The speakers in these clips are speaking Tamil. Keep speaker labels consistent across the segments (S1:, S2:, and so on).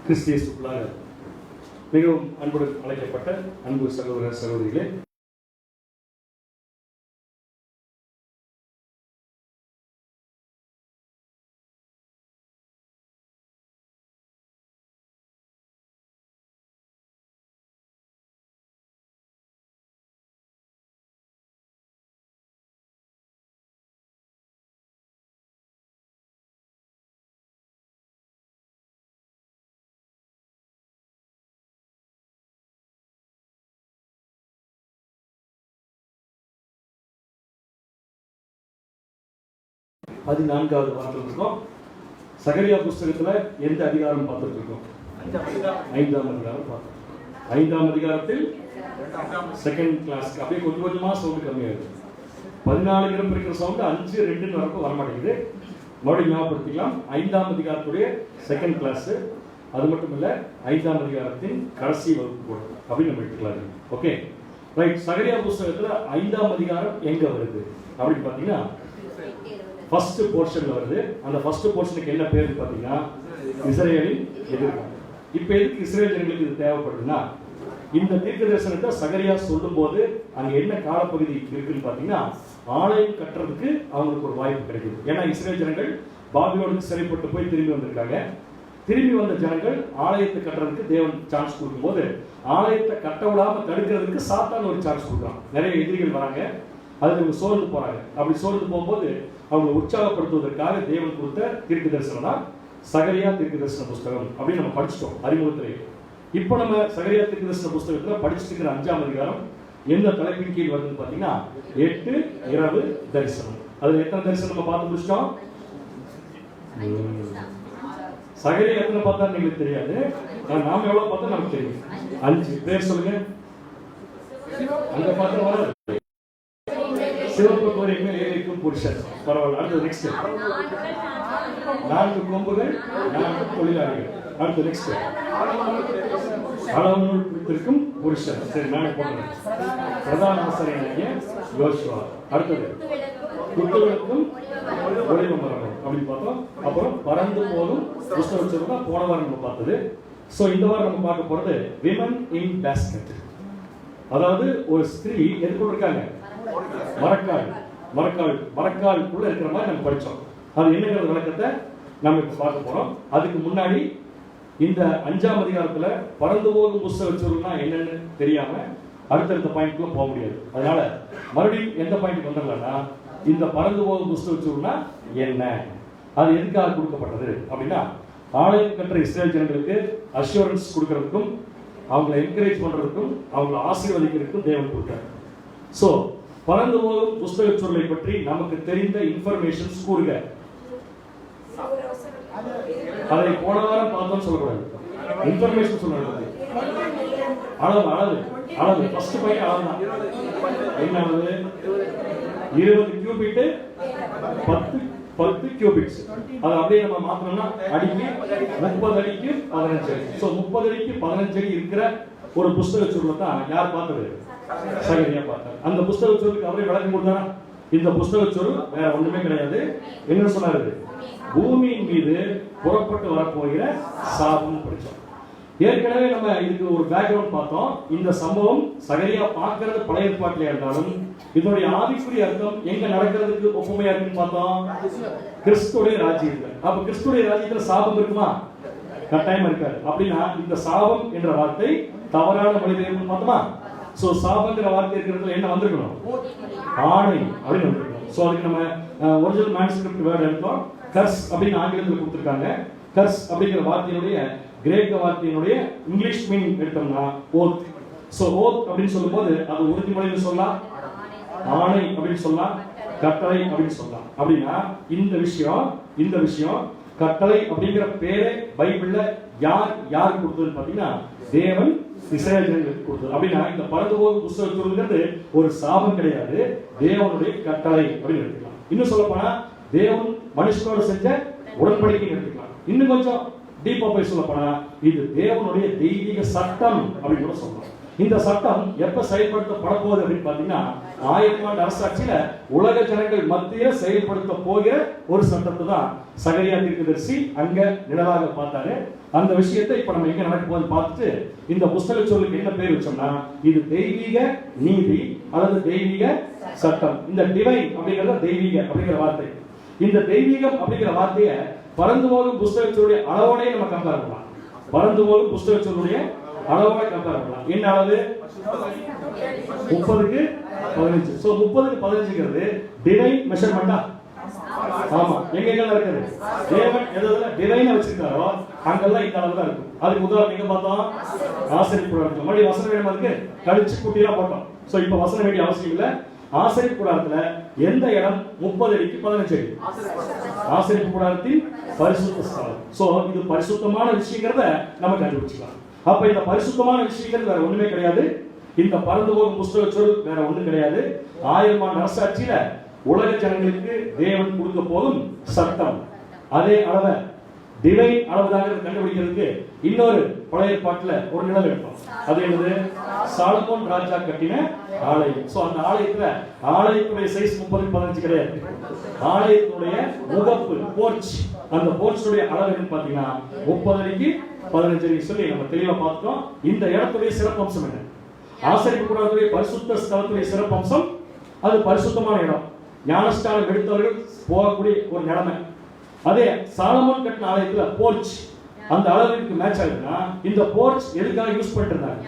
S1: கிறிஸ்தியேசுக்குள்ளாக மிகவும் அன்புடன் அழைக்கப்பட்ட அன்பு சகோதர சகோதரிகளே, பதினான்காவது வாரத்தில் இருக்கோம். சகரியா புஸ்தகத்துல எந்த அதிகாரம் பார்த்துட்டு இருக்கோம்? 5ஆம் அதிகாரம் பார்த்தோம். 5ஆம் அதிகாரத்தில் செகண்ட் கிளாஸ் அப்படியே கொஞ்சம் கொஞ்சமா சவுண்ட் கம்மியாகுது. 14 கிராம் இருக்கிற சவுண்ட் 5, 2 வரைக்கும் வரமாட்டேங்குது. மறுபடியும் ஞாபகப்படுத்திக்கலாம். 5ஆம் அதிகாரத்துடைய செகண்ட் கிளாஸ். அது மட்டும் இல்ல 5ஆம் அதிகாரத்தின் கடைசி வகுப்பு கூட அப்படின்னு நம்ம எடுத்துக்கலாம். Okay right. சகரியா புஸ்தகத்துல 5ஆம் அதிகாரம் எங்க வருது அப்படின்னு பாத்தீங்கன்னா ஃபர்ஸ்ட் போர்ஷன்ல வருது. அந்த ஃபர்ஸ்ட் போர்ஷனுக்கு என்ன பேர் பாத்தீங்கன்னா இஸ்ரவேலின் எதிர்காலம். இப்போ எதுக்கு இஸ்ரவேல் ஜனங்களுக்கு இது தேவைப்படுதுன்னா, இந்த தீர்க்க தரிசனத்தை சகரியா சொல்லும் போது அங்க என்ன காலப்பகுதி இருக்குன்னு பாத்தீங்கன்னா, ஆலயம் கட்டுறதுக்கு அவங்களுக்கு ஒரு வாய்ப்பு கிடைக்குது. ஏன்னா இஸ்ரவேல் ஜனங்கள் பாபிலோனுக்கு சிறைப்பட்டு போய் திரும்பி வந்திருக்காங்க. திரும்பி வந்த ஜனங்கள் ஆலயத்தை கட்டுறதுக்கு தேவன் சான்ஸ் கொடுக்கும்போது, ஆலயத்தை கட்ட விடாம தடுக்கிறதுக்கு சாத்தான் ஒரு சான்ஸ் கொடுக்குறான். நிறைய எதிரிகள் வராங்க, அதுல இவங்க சோர்ந்து போறாங்க. அப்படி சோர்ந்து போகும்போது அவங்க உற்சாகப்படுத்துவதற்காக தேவன் கொடுத்த தீர்க்க தரிசனம் தான் சகரியா தீர்க்க தரிசன புஸ்தகம் அப்படின்னு நம்ம படிச்சிட்டோம் அறிமுகத்திலேயே. இப்போ நம்ம சகரியா தீர்க்க தரிசன புஸ்தகத்துல படிச்சுட்டு இருக்கிற 5ஆம் அதிகாரம் எந்த தலைப்பின் கீழ் வருதுன்னு பாத்தீங்கன்னா 8 இரவு தரிசனம். அதுல எத்தனை தரிசனம் நம்ம பார்த்து முடிச்சிட்டோம்? சகரியா எத்தனை பார்த்தா எங்களுக்கு தெரியாது, நாம எவ்வளவு பார்த்தா நமக்கு தெரியும். 5 பேர் சொல்லுங்க. அங்க பார்த்தா வராது. சிவப்பு கோரை மேல் ஏறிக்கும் புருஷன். பரவாயில்ல. அடுத்து நெக்ஸ்ட் 4 கொம்புகள் 4 தொழிலாளிகள். அடுத்து நெக்ஸ்ட் அளவு நூல் பிடித்திருக்கும் புருஷன். சரி, நானே போடுறேன். பிரதான ஆசாரியனாகிய யோசுவா. அடுத்தது குத்துவிளக்கும் ஒளிவ மரமும் அப்படின்னு பார்த்தோம். அப்புறம் பறந்து போதும் புஸ்தகம் தான் போன வாரம் நம்ம பார்த்தது. ஸோ இந்த வாரம் நம்ம பார்க்க போறது விமன் இன் பேஸ்கெட். அதாவது ஒரு ஸ்திரீ எதுக்குள்ள இருக்காங்க? மரக்காலுக்குள்ள இருக்கிற மாதிரி நம்ம படிச்சோம். அது என்னங்கிற விளக்கத்தை நம்ம இப்ப பார்க்க போறோம். அதுக்கு முன்னாடி இந்த 5ஆம் அதிகாரத்துல பறந்து போகும் புஸ்தக சொருள்னா என்னன்னு தெரியாம அடுத்தடுத்த பாயிண்ட்க்குள்ள போக முடியாது. அதனால மறுபடியும் எந்த பாயிண்ட் வந்துடலாம்னா, இந்த பறந்து போகும் புஸ்தக சொருள்னா என்ன, அது எதுக்காக கொடுக்கப்பட்டது அப்படின்னா, ஆலயம் கற்ற இஸ்ரேல் ஜனங்களுக்கு அஷூரன்ஸ் கொடுக்கறதுக்கும் அவங்களை என்கரேஜ் பண்றதுக்கும் அவங்களை ஆசீர்வதிக்கிறதுக்கும் தேவன் கொடுத்தார். சோ பறந்து போகும் புஸ்தக சொல்லை பற்றி நமக்கு தெரிந்த இன்ஃபர்மேஷன்ஸ் கூறுக. அதை போன வாரம் பார்த்தோம் சொல்லக்கூடாது. இன்ஃபர்மேஷன் சொல்லக்கூடாது. அளவு ஃபர்ஸ்ட் பாயிண்ட் அளவு தான். என்ன அளவு? 20 கியூபிட் 10 கியூபிட்ஸ். அது அப்படியே நம்ம மாத்தணும்னா அடிக்கு 30 அடிக்கு 15 அடி. சோ 30 அடிக்கு 15 அடி இருக்கிற ஒரு புஸ்தக சொல்லை தான் யார் பார்த்தது? சகரியா பார்த்தார். அந்த புஸ்தக சொல்லுக்கு அவரே விளக்கம் கொடுத்தாரா? இந்த புஸ்தக சொல் வேற ஒண்ணுமே கிடையாது. என்ன சொன்னாரு? பூமியின் மீது புறப்பட்டு வரப்போகிற சாபம் படிச்சோம். ஏற்கனவே நம்ம இதுக்கு ஒரு பேக்ரவுண்ட் பார்த்தோம். இந்த சம்பவம் சகரியா பார்க்கிறது பழைய ஏற்பாட்டிலே இருந்தாலும் இதனுடைய ஆவிக்குரிய அர்த்தம் எங்க நடக்கிறதுக்கு ஒப்புமையா இருக்குன்னு பார்த்தோம். கிறிஸ்துடைய ராஜ்யத்துல. அப்ப கிறிஸ்துடைய ராஜ்யத்துல சாபம் இருக்குமா? கட்டாயம் இருக்காது. அப்படின்னா இந்த சாபம் என்ற வார்த்தை தவறான மொழிபெயர்ப்பு பார்த்தோமா? சோ சாபங்கிற வார்த்தை இருக்கிறதுல என்ன வந்திருக்கணும்? ஆணை அப்படின்னு வந்திருக்கணும். சோ அதுக்கு நம்ம ஒரிஜினல் மேனுஸ்கிரிப்ட் வேர்ட் எடுத்தோம். கர்ஸ் அப்படின்னு ஆங்கிலத்தில் கொடுத்திருக்காங்க. கர்ஸ் அப்படிங்கிற வார்த்தையினுடைய கிரேக்க வார்த்தையினுடைய இங்கிலீஷ் மீனிங் எடுத்தோம்னா ஓத். சோ ஓத் அப்படின்னு சொல்லும்போது அது உறுதிமொழின்னு சொல்லலாம், ஆணை அப்படின்னு சொல்லலாம், கட்டளை அப்படின்னு சொல்லலாம். அப்படின்னா இந்த விஷயம் கட்டளை அப்படிங்கிற பேரை பைபிள்ல யார் கொடுத்ததுன்னு பாத்தீங்கன்னா தேவன் இஸ்ரவேல் ஜனங்களுக்கு கொடுத்தது. அப்படின்னா இந்த பறந்து போகும் புஸ்தகத்துங்கிறது ஒரு சாபம் கிடையாது, தேவனுடைய கட்டளை அப்படின்னு எடுத்துக்கலாம். இன்னும் சொல்ல போனா தேவன் மனுஷனோட செஞ்ச உடன்படிக்கை எடுத்துக்கலாம். இன்னும் கொஞ்சம் டீப்பா போய் சொல்ல போனா இது தேவனுடைய தெய்வீக சட்டம் அப்படின்னு கூட சொல்லலாம். இந்த சட்டம் எப்ப செயல்படுத்தப்பட போகுது அப்படின்னு பாத்தீங்கன்னா 1000 ஆண்டு அரசாட்சியில உலக ஜனங்கள் மத்தியில செயல்படுத்த போகிற ஒரு சட்டத்தை தான் சகரியா தீர்க்கதரிசி அங்க நிழலாக பார்த்தாரு. அந்த விஷயத்தை இப்ப நம்ம எங்க நடக்க போகுது பார்த்துட்டு இந்த புஸ்தக சொல்லுக்கு என்ன பேர் வச்சோம்னா இது தெய்வீக நீதி அல்லது தெய்வீக சட்டம். இந்த டிவைன் அப்படிங்கறது தெய்வீக அப்படிங்கிற வார்த்தை. இந்த தெய்வீகம் அப்படிங்கிற வார்த்தையை பறந்து போகும் புஸ்தக சொல்லுடைய அளவோடய நம்ம கம்பேர் பண்ணலாம். பறந்து போகும் புஸ்தக சொல்லுடைய அளவோட கம்பேர் பண்ணலாம். என்ன அளவு? 30க்கு 15. சோ 30க்கு 15ங்கிறது டிவைன் மெஷர்மெண்டா? ஆமா. எங்க இருக்குது? தேவன் எதுல டிவைன் வச்சிருக்காரோ அங்கெல்லாம் இந்த அளவு தான் இருக்கும். அதுக்கு உதாரணம் எங்க பார்த்தோம்? ஆசரிப்பு கூடாரத்துல. மறுபடியும் வசனம் வேணுமா இருக்கு? கழிச்சு குட்டிலாம் போட்டோம். சோ இப்போ வசனம் வேண்டிய அவசியம் இல்ல. ஆசரிப்பு கூடாரத்துல எந்த இடம்? 30 அடிக்கு 15 அடி. ஆசரிப்பு கூடாரத்தின் பரிசுத்த ஸ்தலம். சோ இது பரிசுத்தமான விஷயங்கிறத நம்ம கண்டுபிடிச்சிக்கலாம். அப்ப இந்த பரிசுத்தமான விஷயங்கள் வேற ஒண்ணுமே கிடையாது. இந்த பறந்து போகும் புஸ்தக சொல் வேற ஒண்ணும் கிடையாது. 1000 ஆண்டு அரசாட்சியில உலக ஜனங்களுக்கு தேவன் கொடுக்க போகும் சட்டம். அதே அளவை டிவைன் அளவுதாக கண்டுபிடிக்கிறதுக்கு இன்னொரு பழைய ஏற்பாட்டுல ஒரு நிழல் எடுப்போம். அது என்னது? சாலமோன் ராஜா கட்டின ஆலயம். சோ அந்த ஆலயத்துல ஆலயத்துடைய சைஸ் 30-15 கிடையாது. ஆலயத்துடைய முகப்பு போர்ச், அந்த போர்ச்சுடைய அளவு என்னன்னு பாத்தீங்கன்னா 30 அடிக்கு 15 அடி சொல்லி நம்ம தெளிவா பார்த்தோம். இந்த இடத்துடைய சிறப்பம்சம் என்ன? ஆசரிப்பு கூடாரத்துடைய பரிசுத்த ஸ்தலத்துடைய சிறப்பம்சம் அது பரிசுத்தமான இடம். ஞானஸ்தானம் எடுத்தவர்கள் போகக்கூடிய ஒரு நிலைமை. அதே சாலமோன் கட்டின ஆலயத்துல போர்ச் அந்த அளவிற்கு மேட்ச் ஆகுதுன்னா இந்த போர்ச் எதுக்காக யூஸ் பண்ணிட்டு இருந்தாங்க?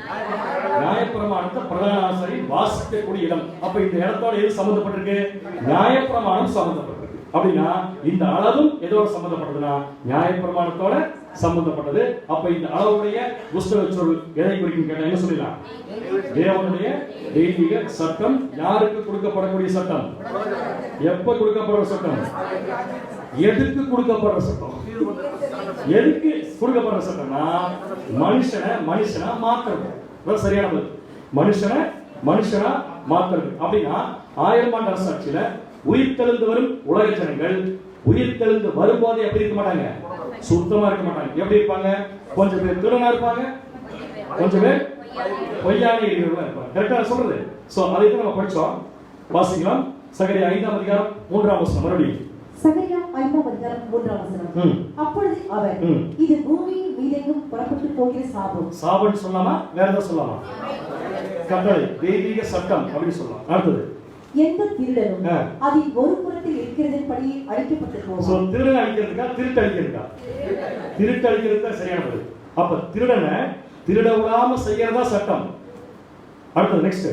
S1: நியாயப்பிரமாணத்தை பிரதான ஆசாரியர் வாசிக்கக்கூடிய இடம். அப்ப இந்த இடத்தோட எது சம்பந்தப்பட்டிருக்கு? நியாயப்பிரமாணம் சம்பந்தப்பட்டிருக்கு. அப்படின்னா இந்த அளவும் எதோட சம்பந்தப்பட்டதுன்னா நியாயப்பிரமாணத்தோட சம்பந்தப்பட்டது. அப்ப இந்த அளவுடைய புஸ்தக சொல் எதை குறிக்கும் கேட்டா என்ன சொல்லலாம்? தேவனுடைய தெய்வீக சட்டம். யாருக்கு கொடுக்கப்படக்கூடிய சட்டம்? எப்ப கொடுக்கப்படுற சட்டம்? எதுக்கு கொடுக்கப்படுற சட்டம்? எதுக்கு கொடுக்கப்படுற சட்டம்னா மனுஷனா மாத்துறது. சரியான பதில். மனுஷனா மாத்துறது. அப்படின்னா 1000 ஆண்டு அரசாட்சியில உயிர்த்தெழுந்து வரும் உலக ஜனங்கள் உயிர்த்தெழுந்து வரும்போது எப்படி இருக்க மாட்டாங்க? சுத்தமா இருக்க மாட்டாங்க. எப்படி இருப்பாங்க? கொஞ்சம் பேர் திருடனா இருப்பாங்க, கொஞ்சம் பேர் பொய்யான இருக்கிறவங்களா இருப்பாங்க. கரெக்டா சொல்றது? சோ அதை நம்ம படிச்சோம். வாசிக்கலாம். சகரியா 5ஆம் அதிகாரம் 3ஆம் வசனம். மறுபடியும்
S2: சகரியா 5ஆம் அதிகாரம் 3ஆம் வசனம். அப்பொழுது அவர் இது பூமியின் மீதெங்கும் புறப்பட்டு போகிற சாபம்.
S1: சாபம் சொல்லலாமா? வேற ஏதாவது சொல்லலாமா? கட்டளை, தெய்வீக சட்டம் அப்படின்னு சொல்லலாம். அடுத்தது
S2: எந்த திருடனும் அதில் ஒரு புறத்தில் இருக்கிறதன்படி அழிக்கப்பட்டு போவான்.
S1: சோ திருடன் அழிக்கிறதுக்கா திருட்டு அழிக்கிறதுக்கா? திருட்டு அழிக்கிறது தான் சரியான பதில். அப்ப திருடனை திருட விடாம செய்யறதா சட்டம். அடுத்தது நெக்ஸ்ட்.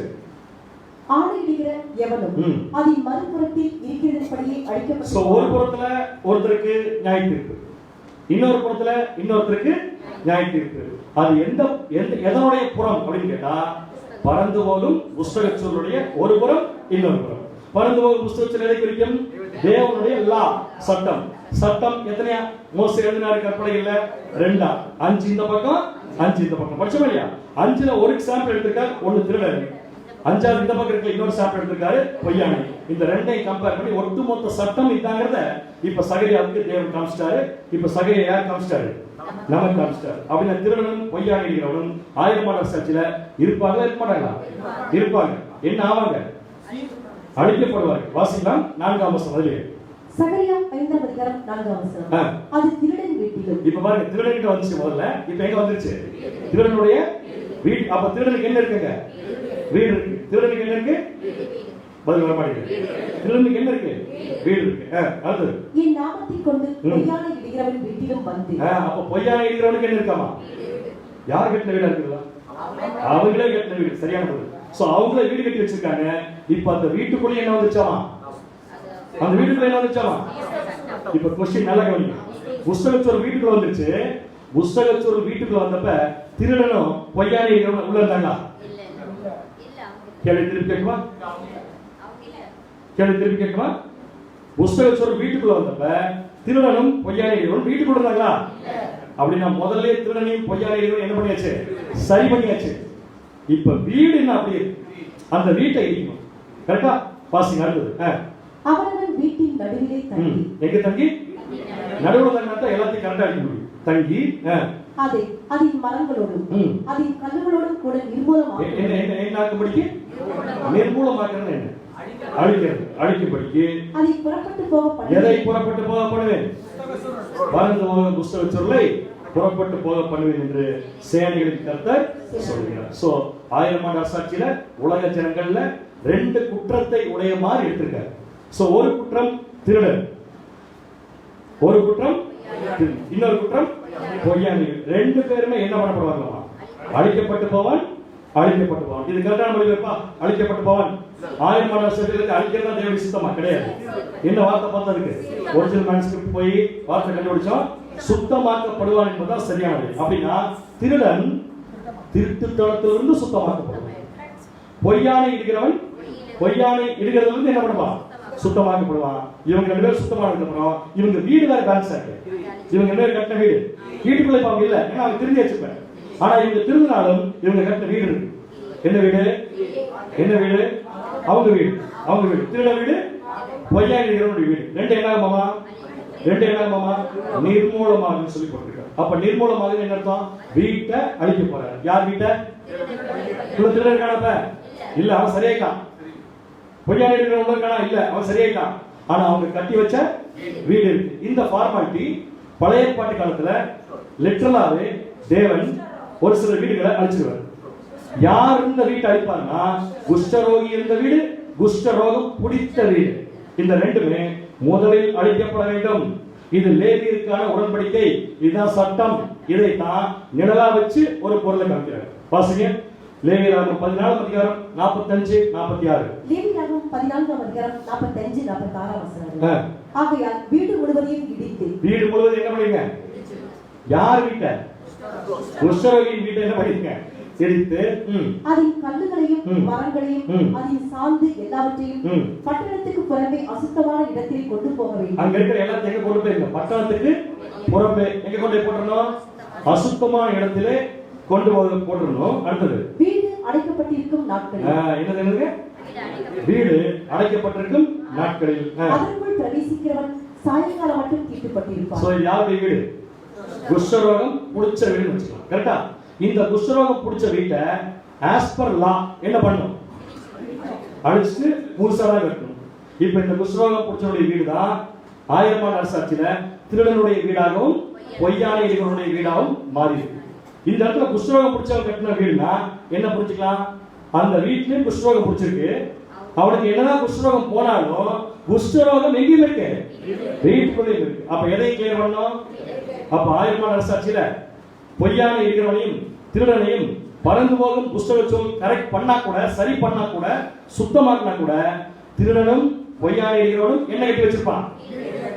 S2: ஆணையிடுகிற எவனும் அதில் மறுபுறத்தில் இருக்கிறதன்படி அழிக்கப்பட்டு.
S1: சோ ஒரு புறத்துல ஒருத்தருக்கு நியாய தீர்ப்பு, இன்னொரு புறத்துல இன்னொருத்தருக்கு நியாய தீர்ப்பு. அது எந்த எதனுடைய புறம் அப்படின்னு கேட்டா பறந்து போகும் புஸ்தக சொல்லுடைய ஒரு புறம் இன்னொரு புறம். பறந்து போகும் புஸ்தக சொல் எதை குறிக்கும்? தேவனுடைய லா, சட்டம். சட்டம் எத்தனையா? மோசே எழுதினாரு கற்பனைகள்ல 2. 5 இந்த பக்கம் 5 இந்த பக்கம். படிச்சோம் இல்லையா? 5ல ஒரு எக்ஸாம்பிள் எடுத்திருக்காரு, ஒன்னு திருடர். 5வது இந்த பக்கம் இருக்க இன்னொரு சாப்டர் எடுத்திருக்காரு, பொய்யானை. இந்த ரெண்டையும் கம்பேர் பண்ணி ஒட்டுமொத்த சட்டம் இதாங்கிறத இப்ப சகரியாவுக்கு தேவன் காமிச்சிட்டாரு. இப்ப சகரியா யார் காமிச்சிட்டாரு? நமக்கு காமிச்சிட்டாரு. அப்படின்னா திருடனும் பொய்யானை இருக்கிறவனும் 1000 ஆண்டு அரசாட்சியில இருப்பாங்களா இருக்க மாட்டாங்களா? இருப்பாங்க. என்ன ஆவாங்க? அழிக்கப்படுவார்கள். வாசிக்கலாம் 4ஆம் வசனம். அதிலே
S2: சகரியா 5ஆம் அதிகாரம் 4ஆம் வசனம். அது திருடன் வீட்டிலும்.
S1: இப்ப பாருங்க, திருடன் கிட்ட வந்துச்சு முதல்ல. இப்ப எங்க வந்துருச்சு? திருடனுடைய வீடு. அப்ப திருடனுக்கு என்ன இருக்குங்க? வீடு இருக்கு. திருடனுக்கு என்ன இருக்கு? பதில் வர மாட்டேங்குது. திருடனுக்கு என்ன இருக்கு? வீடு இருக்கு. அடுத்து
S2: என் நாமத்தை கொண்டு பொய்யானை இடுகிறவன் வீட்டிலும் வந்து.
S1: அப்ப பொய்யானை இடுகிறவனுக்கு என்ன இருக்காமா? யார் கட்டின வீடா இருக்குதா? அவங்களே கட்டின வீடு. சரியான பதில். சோ அவங்களே வீடு கட்டி வச்சிருக்காங்க. இப்ப அந்த வீட்டுக்குள்ள என்ன வந்துச்சாமா? அந்த வீட்டுக்குள்ள என்ன வந்துச்சாமா? இப்ப क्वेश्चन நல்லா கவனிங்க. புஸ்தகச்சோர் வீட்டுக்குள்ள வந்துருச்சு. புஸ்தகச்சோர் வீட்டுக்குள்ள வந்தப்ப திருடனும் பொய்யானை இடுகிறவனும் உள்ள இருந்தாங்களா? கேள்வி திருப்பி கேட்குமா? புஸ்தகச்சோர் வீட்டுக்குள்ள வந்தப்ப திருடனும் பொய்யானை இடுகிறவனும் வீட்டுக்குள்ள இருந்தாங்களா? அப்படின்னா முதல்ல திருடனையும் பொய்யானை இடுகிறவனும் என்ன பண்ணியாச்சு? சரி பண்ணியாச்சு. இப்ப வீடு என்ன அப்படியே? அந்த வீட்டை இடிக்கணும். கரெக்டா? பாசிங். அடுத்தது
S2: அவரவன் வீட்டின் நடுவிலே தங்கி.
S1: எங்க தங்கி? நடுவுல தங்கினா எல்லாத்தையும் கரெக்டா அடிக்க முடியும். தங்கி
S2: அதன் மரங்களோடும் அதன் கல்லுகளோடும் கூட
S1: நிர்மூலமாக்கும்படிக்கு நிர்மூலமாக்குறது என்ன? அழிக்கிறது. அழிக்கும்படிக்கு
S2: அதை புறப்பட்டு போக
S1: எதை புறப்பட்டு போக பண்ணுவேன்? பறந்து போக புஸ்தக சொல்லை புறப்பட்டு போக பண்ணுவேன் என்று சேனைகளின் கர்த்தர் சொல்கிறார். சோ 1000 ஆண்டு அரசாட்சியில உலக ஜனங்கள்ல 2 குற்றத்தை உடைய மாதிரி எடுத்திருக்காரு. சோ ஒரு குற்றம் திருடன், ஒரு குற்றம் இன்னொரு குற்றம் பொய்யானி. 2 பேருமே என்ன பண்ணப்படுவாங்களாமா? அழிக்கப்பட்டு போவான், அழிக்கப்பட்டு போவான். இது கரெக்டான மொழிபெயர்ப்பா? அழிக்கப்பட்டு போவான். 1000 ஆண்டு அரசாட்சியில அழிக்கிறதா தேவனுடைய சித்தமா? கிடையாது. என்ன வார்த்தை பார்த்ததுக்கு ஒரிஜினல் மேனுஸ்கிரிப்ட் போய் வார்த்தை கண்டுபிடிச்சோம். சுத்தமாக்கப்படுவான் என்பதுதான் சரியானது. அப்படின்னா திருடன் திருட்டுத்தனத்திலிருந்து சுத்தமாக்கப்படுவான். பொய்யானை இடுகிறவன் பொய்யானை இடுகிறதுல என்ன பண்ணுவான்? சுத்தமாக்கப்படுவான். இவங்க 2 பேரும் சுத்தமானதுக்கு அப்புறம் இவங்க வீடு வேற பேலன்ஸ் ஆகுது. இவங்க 2 பேரும் கட்டின வீடு வீட்டுக்குள்ள இப்ப அவங்க இல்ல, ஏன்னா அவங்க திருந்தி வச்சுப்பேன். ஆனா இவங்க திருந்தினாலும் இவங்க கட்டின வீடு இருக்கு. என்ன வீடு? என்ன வீடு? அவங்க வீடு. அவங்க வீடு திருட வீடு, பொய்யானை இடுகிறவனுடைய வீடு. 2 என்ன மாமா? 2 என்ன மாமா? நிர்மூலமாக சொல்லி போட்டிருக்காரு. அப்ப நிர்மூலமாக என்ன அர்த்தம்? வீட்டை அழிக்க போறாரு. யார் வீட்டை? திருடன் இருக்கானப்ப இல்ல, அவன் சரியாயிட்டான். பொய்யானை இருக்கிறவங்க இருக்கானா? இல்ல, அவன் சரியாயிட்டான். ஆனா அவங்க கட்டி வச்ச வீடு இருக்கு. இந்த ஃபார்மாலிட்டி பழைய ஏற்பாட்டு காலத்துல லிட்டரலாவே தேவன் ஒரு சில வீடுகளை அழிச்சிருவார். யார் இந்த வீட்டை அழிப்பார்னா, குஷ்டரோகி இருந்த வீடு, குஷ்டரோகம் பிடித்த வீடு. இந்த 2மே முதலில் அழிக்கப்பட வேண்டும். இது லேவியருக்கான உடன்படிக்கை. இதுதான் சட்டம். இதைத்தான் நிழலா வச்சு ஒரு பொருளை காமிக்கிறார். வாசிங்க லேவியராகமம் 14 அதிகாரம் 45 46.
S2: லேவியராகமம் 14 அதிகாரம் 45 46 வசனங்கள். ஆகையால் வீடு முழுவதையும் இடித்து. வீடு
S1: முழுவதும் என்ன பண்ணுவீங்க? யார் வீட்டை? குஷ்டரோகியின் வீட்டை என்ன பண்ணுவீங்க? இடித்து
S2: அதன் கல்லுகளையும் மரங்களையும் அதன் சாந்து எல்லாவற்றையும் பட்டணத்துக்கு புறம்பே அசுத்தமான இடத்தில் கொண்டு போக வேண்டும்.
S1: அங்க இருக்கிற எல்லாத்தையும் எங்க கொண்டு போயிருங்க? பட்டணத்துக்கு புறம்பே. எங்க கொண்டு போய் போட்டுறணும்? அசுத்தமான இடத்திலே கொண்டு போட்டுறணும். அடுத்தது
S2: வீடு அடைக்கப்பட்டிருக்கும் நாட்களில்.
S1: என்னது? வீடு அடைக்கப்பட்டிருக்கும் நாட்களில்
S2: அதற்குள் பிரவேசிக்கிறவன் சாயங்காலம் மட்டும் தீட்டுப்பட்டிருப்பான்.
S1: சோ யாருடைய வீடு? குஷ்டரோகம் புடிச்ச வீடுன்னு வச்சுக்கலாம். கரெக்டா? இந்த குஷ்டரோகம் புடிச்ச வீட்டை ஆஸ் பர் லா என்ன பண்ணும்? அழிச்சு முழுசாதான் கட்டணும். இப்ப இந்த குஷ்டரோகம் புடிச்சவனுடைய வீடு தான் 1000 ஆண்டு அரசாட்சியில திருடனுடைய வீடாகவும் பொய்யானை இடுகிறவனுடைய வீடாகவும் மாறி இருக்கு. இந்த இடத்துல குஷ்டரோகம் புடிச்சவன் கட்டின வீடுனா என்ன புரிஞ்சுக்கலாம்? அந்த வீட்லயும் குஷ்டரோகம் புடிச்சிருக்கு. அவனுக்கு என்னதான் குஷ்டரோகம் போனாலும் குஷ்டரோகம் எங்கேயும் இருக்கு, வீட்டுக்குள்ளேயும் இருக்கு. அப்ப எதை கிளியர் பண்ணணும்? அப்ப 1000 ஆண்டு அரசாட்சியில பொய்யானை இருக்கிறவனையும் திருடனையும் பறந்து போகும் புஸ்தக சொல் கரெக்ட் பண்ணா கூட, சரி பண்ணா கூட, சுத்தமாக்கினா கூட திருடனும் பொய்யானை இருக்கிறவனும் என்ன கட்டி வச்சிருப்பான்?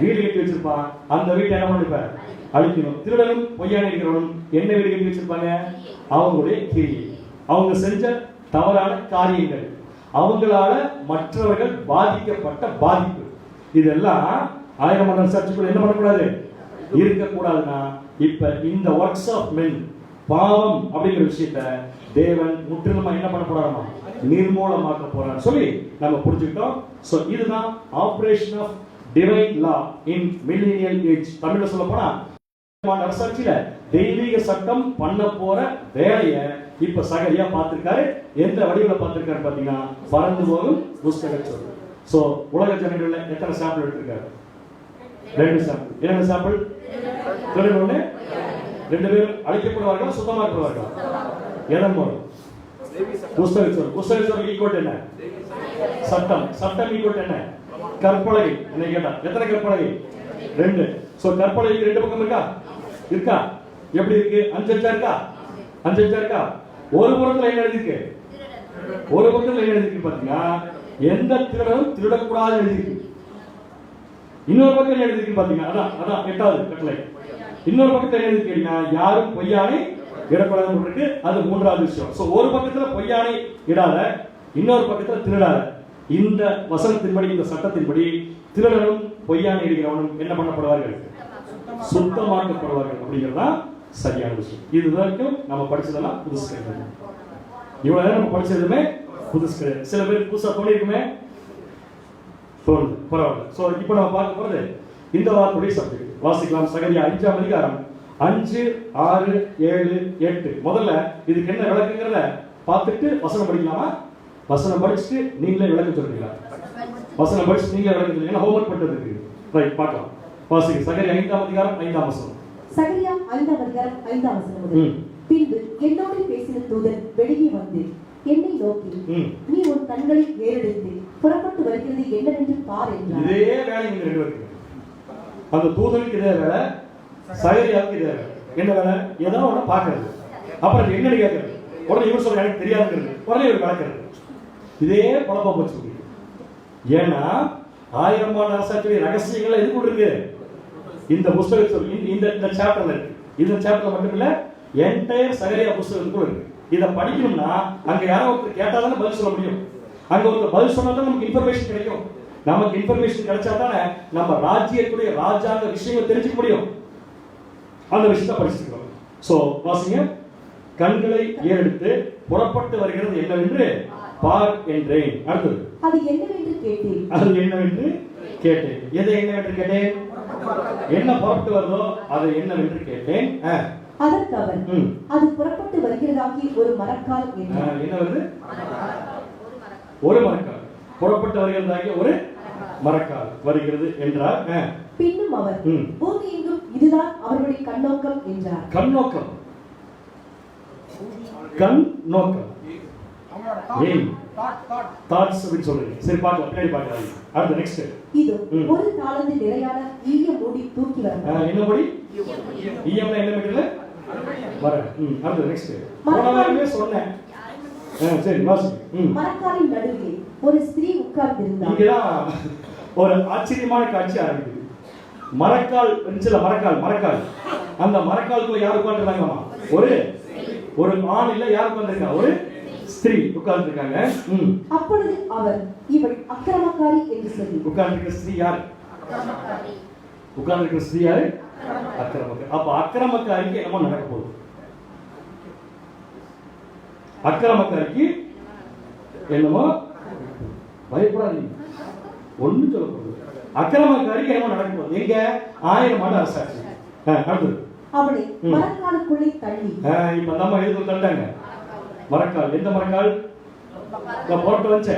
S1: வீடு கட்டி வச்சிருப்பான். அந்த வீட்டை என்ன பண்ணிருப்ப? அழிக்கணும். திருடனும் பொய்யானை இருக்கிறவனும் என்ன வீடு கட்டி வச்சிருப்பாங்க? அவங்களுடைய கிரியை, அவங்க செஞ்ச தவறான காரியங்கள், அவங்களால மற்றவர்கள் பாதிக்கப்பட்ட பாதிப்பு, இதெல்லாம் 1000 ஆண்டு அரசாட்சிக்குள்ள என்ன பண்ணக்கூடாது? இருக்கக்கூடாதுன்னா இப்ப இந்த ஒர்க்ஸ் ஆஃப் மென் பாவம் அப்படிங்கிற விஷயத்தை தேவன் முற்றிலுமா என்ன பண்ண போறாராமா? நிர்மூலமாக்க போறார் சொல்லி நம்ம புரிஞ்சுக்கிட்டோம். சோ இதுதான் operation of divine law in millennial age. தமிழ்ல சொல்ல போனா அரசாட்சியில தெய்வீக சட்டம் பண்ண போற வேலையை இப்ப சகரியா பார்த்திருக்காரு. எந்த வடிவில பார்த்திருக்காரு பாத்தீங்கன்னா, பறந்து போகும் புஸ்தக சொல். சோ உலக ஜனங்கள்ல எத்தனை சாம்பிள் எடுத்திருக்காரு? 2 சாம்பிள். என்ன சாம்பிள்? திருடனோட 2 பேரும் அழிக்கப்படுவார்களா, சுத்தமாக்கப்படுவார்களா? எதன் மூலம்? புஸ்தக சொல். புஸ்தக சொல் ஈக்குவல் என்ன? சட்டம். சட்டம் ஈக்குவல் என்ன? கற்பலகை. என்ன கேட்டா எத்தனை கற்பலகை? 2. சோ கற்பலகைக்கு 2 பக்கம் இருக்கா? இருக்கா? எப்படி இருக்கு? 5 இருக்கா? 5 இருக்கா? ஒரு புறத்துல என்ன எழுதிருக்கு? ஒரு பக்கத்துல என்ன எழுதிருக்கு பாத்தீங்கன்னா, எந்த திருடனும் திருடக்கூடாது எழுதிருக்கு. இன்னொரு பக்கம் என்ன எழுதிருக்கு பாத்தீங்கன்னா, அதான் 8வது கட்டளை. இன்னொரு பக்கத்துல என்ன எழுதிருக்கீங்கன்னா, யாரும் பொய்யானை இடக்கூடாதுன்னு இருக்கு. அது 3வது விஷயம். சோ ஒரு பக்கத்துல பொய்யானை இடாத, இன்னொரு பக்கத்துல திருடாத. இந்த வசனத்தின்படி, இந்த சட்டத்தின்படி திருடனும் பொய்யானை இடுகிறவனும் என்ன பண்ணப்படுவார்கள்? சுத்தமாக்கப்படுவார்கள். அப்படிங்கிறதா சரியான விஷயம். இது வரைக்கும் நம்ம படிச்சதெல்லாம் புதுசு கிடையாது. இவ்வளவு நேரம் நம்ம படிச்சதுமே புதுசு கிடையாது. சில பேருக்கு புதுசா தோணிருக்குமே, தோணுது, பரவாயில்ல. சோ இப்போ நம்ம பார்க்க போறது இந்த வார்த்தையுடைய சப்ஜெக்ட். வாசிக்கலாம். சகரியா 5ஆம் அதிகாரம் 5, 6, 7, 8. முதல்ல இதுக்கு என்ன விளக்குங்கிறத பார்த்துட்டு வசனம் படிக்கலாமா? வசனம் படிச்சுட்டு நீங்களே விளக்க சொல்றீங்களா? வசனம் படிச்சு நீங்களே விளக்க சொல்றீங்க. ஹோம்வொர்க் பண்றதுக்கு ரைட் பார்க்கலாம். வாசிங்க. சகரியா 5ஆம் அதிகாரம் 5ஆம் வசனம்.
S2: சகரியா 5ஆம் அதிகாரம் 5ஆம் வசனம் முதல். பின்பு என்னோடு பேசின தூதன் வெளியே வந்து என்னை நோக்கி, நீ உன் கண்களை ஏறெடுத்து புறப்பட்டு வருகிறது என்னவென்று பார் என்றார். இதே
S1: வேலை நீங்க ரெண்டு பேருக்கு. அந்த தூதனுக்கு இதே வேலை, சகரியாவுக்கு இதே வேலை. என்ன வேலை? ஏதோ ஒண்ணு பார்க்கிறது. அப்புறம் என்னன்னு கேட்கறது. உடனே இவர் சொல்ற எனக்கு தெரியாதுங்கிறது. உடனே இவர் விளக்குறது. இதே பழப்பா போச்சு. ஏன்னா 1000 ஆண்டு அரசாட்சியுடைய ரகசியங்கள் எதுக்கு இருக்கு? இந்த புத்தகத்தில் இந்த சாப்டர்ல இருக்கு. இந்த சாப்டர்ல மட்டும் இல்ல, என்டையர் சகரியா புத்தகத்துக்குள்ள இருக்கு. இதை படிக்கணும்னா அங்க யாரோ ஒருத்தர் கேட்டாதானே பதில் சொல்ல முடியும். அங்க ஒருத்தர் பதில் சொன்னா தான் நமக்கு இன்ஃபர்மேஷன் கிடைக்கும். நமக்கு இன்ஃபர்மேஷன் கிடைச்சா தானே நம்ம ராஜ்யத்துடைய ராஜாங்க விஷயங்களை தெரிஞ்சுக்க முடியும். அந்த விஷயத்தை படிச்சுக்கிறோம். சோ வாசிங்க. கண்களை ஏறெடுத்து புறப்பட்டு வருகிறது என்னவென்று பார் என்றேன். அடுத்தது
S2: அது என்னவென்று கேட்டேன்.
S1: அது என்னவென்று கேட்டேன். எதை என்னவென்று கேட்டேன்? என்ன புறப்பட்டு வருதோ அது என்னவென்று கேட்டேன்.
S2: அதற்கு அவர், அது புறப்பட்டு வருகிறதாகி ஒரு மரக்கால் என்றார்.
S1: என்ன வருது? ஒரு மரக்கால். புறப்பட்டு வருகிறதாகி ஒரு மரக்கால் வருகிறது என்றார்.
S2: பின்னும் அவர், பூமி எங்கும் இதுதான் அவர்களுடைய கண்ணோக்கம் என்றார்.
S1: கண்ணோக்கம், கண் நோக்கம். ஏய் தாட்ஸ் அப்படி சொல்றீங்க. சரி பார்க்கலாம், பின்னாடி பார்க்கலாம். அடுத்து நெக்ஸ்ட்.
S2: இது ஒரு தாளந்து நிறையான ஈய மூடி தூக்கி வர.
S1: என்ன மூடி? ஈயம்னா என்ன மீட்டர்ல வர. அடுத்து நெக்ஸ்ட். போனவாரமே சொன்னேன். சரி வாசி.
S2: மரக்காலின் நடுவே ஒரு ஸ்திரீ உட்கார்ந்திருந்தாள்.
S1: இங்கதான் ஒரு ஆச்சரியமான காட்சி ஆரம்பிக்குது. மரக்கால் இருந்துச்சுல, மரக்கால். அந்த மரக்காலுக்குள்ள யார் உட்கார்ந்திருக்காங்களாமா? ஒரு ஆண் இல்ல, யார் உட்கார்ந்திருக்கா? ஒரு ஸ்திரீ உட்கார்ந்திருக்காங்க.
S2: அப்பொழுது அவர், இவள் அக்கிரமக்காரி என்று சொல்லி.
S1: உட்கார்ந்திருக்கிற ஸ்திரீ யார்? உட்கார்ந்திருக்கிற ஸ்திரீ யாரு? அக்கிரமக்காரி. அப்ப அக்கிரமக்காரிக்கு என்னமோ நடக்க போகுது. அக்கிரமக்காரிக்கு என்னமோ, பயப்படாதீங்க, ஒண்ணு சொல்ல போகுது. அக்கிரமக்காரிக்கு என்னமோ நடக்க போகுது. எங்க? 1000 ஆண்டு அரசாட்சி. அடுத்தது
S2: அவளை மரக்காலுக்குள்ளே தள்ளி.
S1: இப்ப நம்ம எதுக்கு தள்ளிட்டாங்க? மரக்கால். எந்த மரக்கால்? புரட்ட வச்ச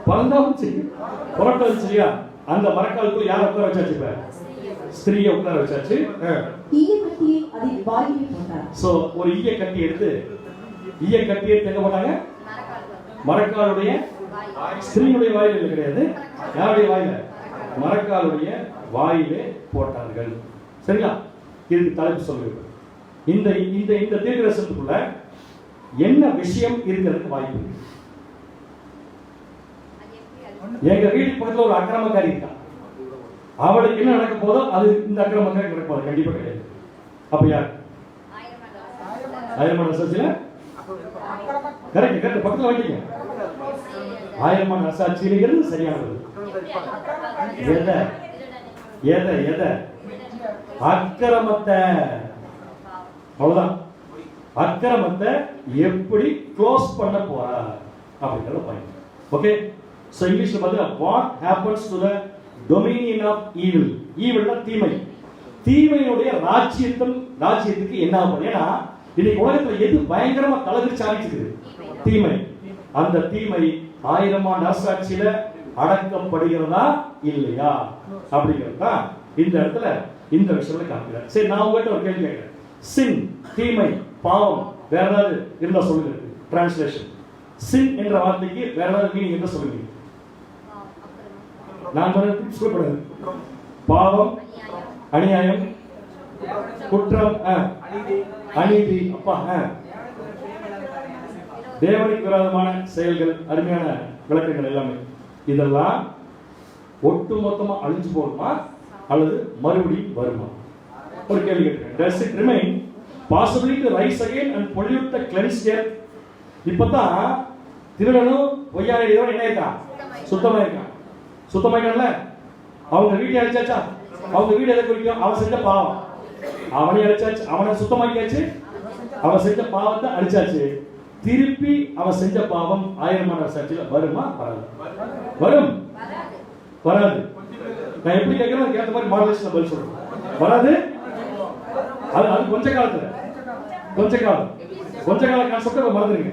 S1: பறந்தா வச்சு புரட்ட வச்சியா? அந்த மரக்காலுக்குள்ள யாரை உட்கார வச்சாச்சு? இப்ப ஸ்திரீயை உட்கார வச்சாச்சு.
S2: ஈய கட்டியை அதில் வாயிலே போட்டார்.
S1: சோ ஒரு ஈய கட்டி எடுத்து எங்க போட்டாங்க? மரக்காலுடைய, ஸ்திரீயுடைய வாயில கிடையாது, யாருடைய வாயில? மரக்காலுடைய வாயிலே போட்டார்கள். சரிங்களா? இதுக்கு தலைப்பு சொல்லுங்க. இந்த இந்த இந்த தீர்க்கதரிசனத்துக்குள்ள என்ன விஷயம் இருக்கிறதுக்கு வாய்ப்பு இருக்கு? எங்க வீட்டு பக்கத்துல ஒரு அக்கிரமக்காரி இருக்கா. அவளுக்கு என்ன நடக்க போதோ அது இந்த அக்கிரமக்காரி நடக்க போது. கண்டிப்பா கிடையாது. அப்ப யார்? 1000 ஆண்டு அரசாட்சியில கரெக்ட் பக்கத்துல வாங்கிங்க. 1000 ஆண்டு அரசாட்சியில சரியானது. எதை அக்கிரமத்தை, அவ்வளவுதான். அக்கிரமத்தை எப்படி க்ளோஸ் பண்ண போறா அப்படிங்கறத பாயிண்ட். ஓகே, சோ இங்கிலீஷ்ல பார்த்தா what happens to the dominion of evil. ஈவில்னா தீமை. தீமையுடைய ராஜ்யத்துக்கு என்ன ஆகும்? ஏன்னா இன்னைக்கு உலகத்துல எது பயங்கரமா கலவிரிச்சு ஆரம்பிச்சிருக்கு? தீமை. அந்த தீமை 1000 ஆண்டு அரசாட்சியில அடக்கப்படுகிறதா இல்லையா அப்படிங்கிறதா இந்த இடத்துல இந்த விஷயத்துல காமிக்கிறார். சரி, நான் உங்ககிட்ட ஒரு கேள்வி கேட்கிறேன். சின், தீமை, பாவம், வேற ஏதாவது இருந்தா சொல்லுங்க. டிரான்ஸ்லேஷன். சின் என்ற வார்த்தைக்கு வேற ஏதாவது மீனிங் என்ன சொல்லுங்க? நான் சொல்லக்கூடாது. பாவம், அநியாயம், குற்றம், அநீதி, அப்பா, தேவனுக்கு விரோதமான செயல்கள். அருமையான விளக்கங்கள் எல்லாமே. இதெல்லாம் ஒட்டு மொத்தமா அழிஞ்சு போகுமா அல்லது மறுபடியும் வருமா? ஒரு கேள்வி கேட்கிறேன். Does it remain possibly to rise again and pollute the cleansed earth? இப்பதான் திருடனும் பொய்யாளியோ என்ன இருக்கான்? சுத்தமாயிருக்கான்ல. அவங்க வீட்டை அழிச்சாச்சா? அவங்க வீடு எதை குறிக்கும்? அவன் செஞ்ச பாவம். அவனை அழிச்சாச்சு, அவனை சுத்தமாக்கியாச்சு, அவன் செஞ்ச பாவத்தை அழிச்சாச்சு. திருப்பி அவன் செஞ்ச பாவம் 1000 ஆண்டு அரசாட்சியில வருமா? வரும்? வராது. நான் எப்படி கேட்கிறேன் அதுக்கு ஏற்ற மாதிரி மாடலேஷன்ல பதில் சொல்றேன். வராது. அது கொஞ்ச காலத்துல கொஞ்ச கால கான்செப்ட் மறந்துருங்க.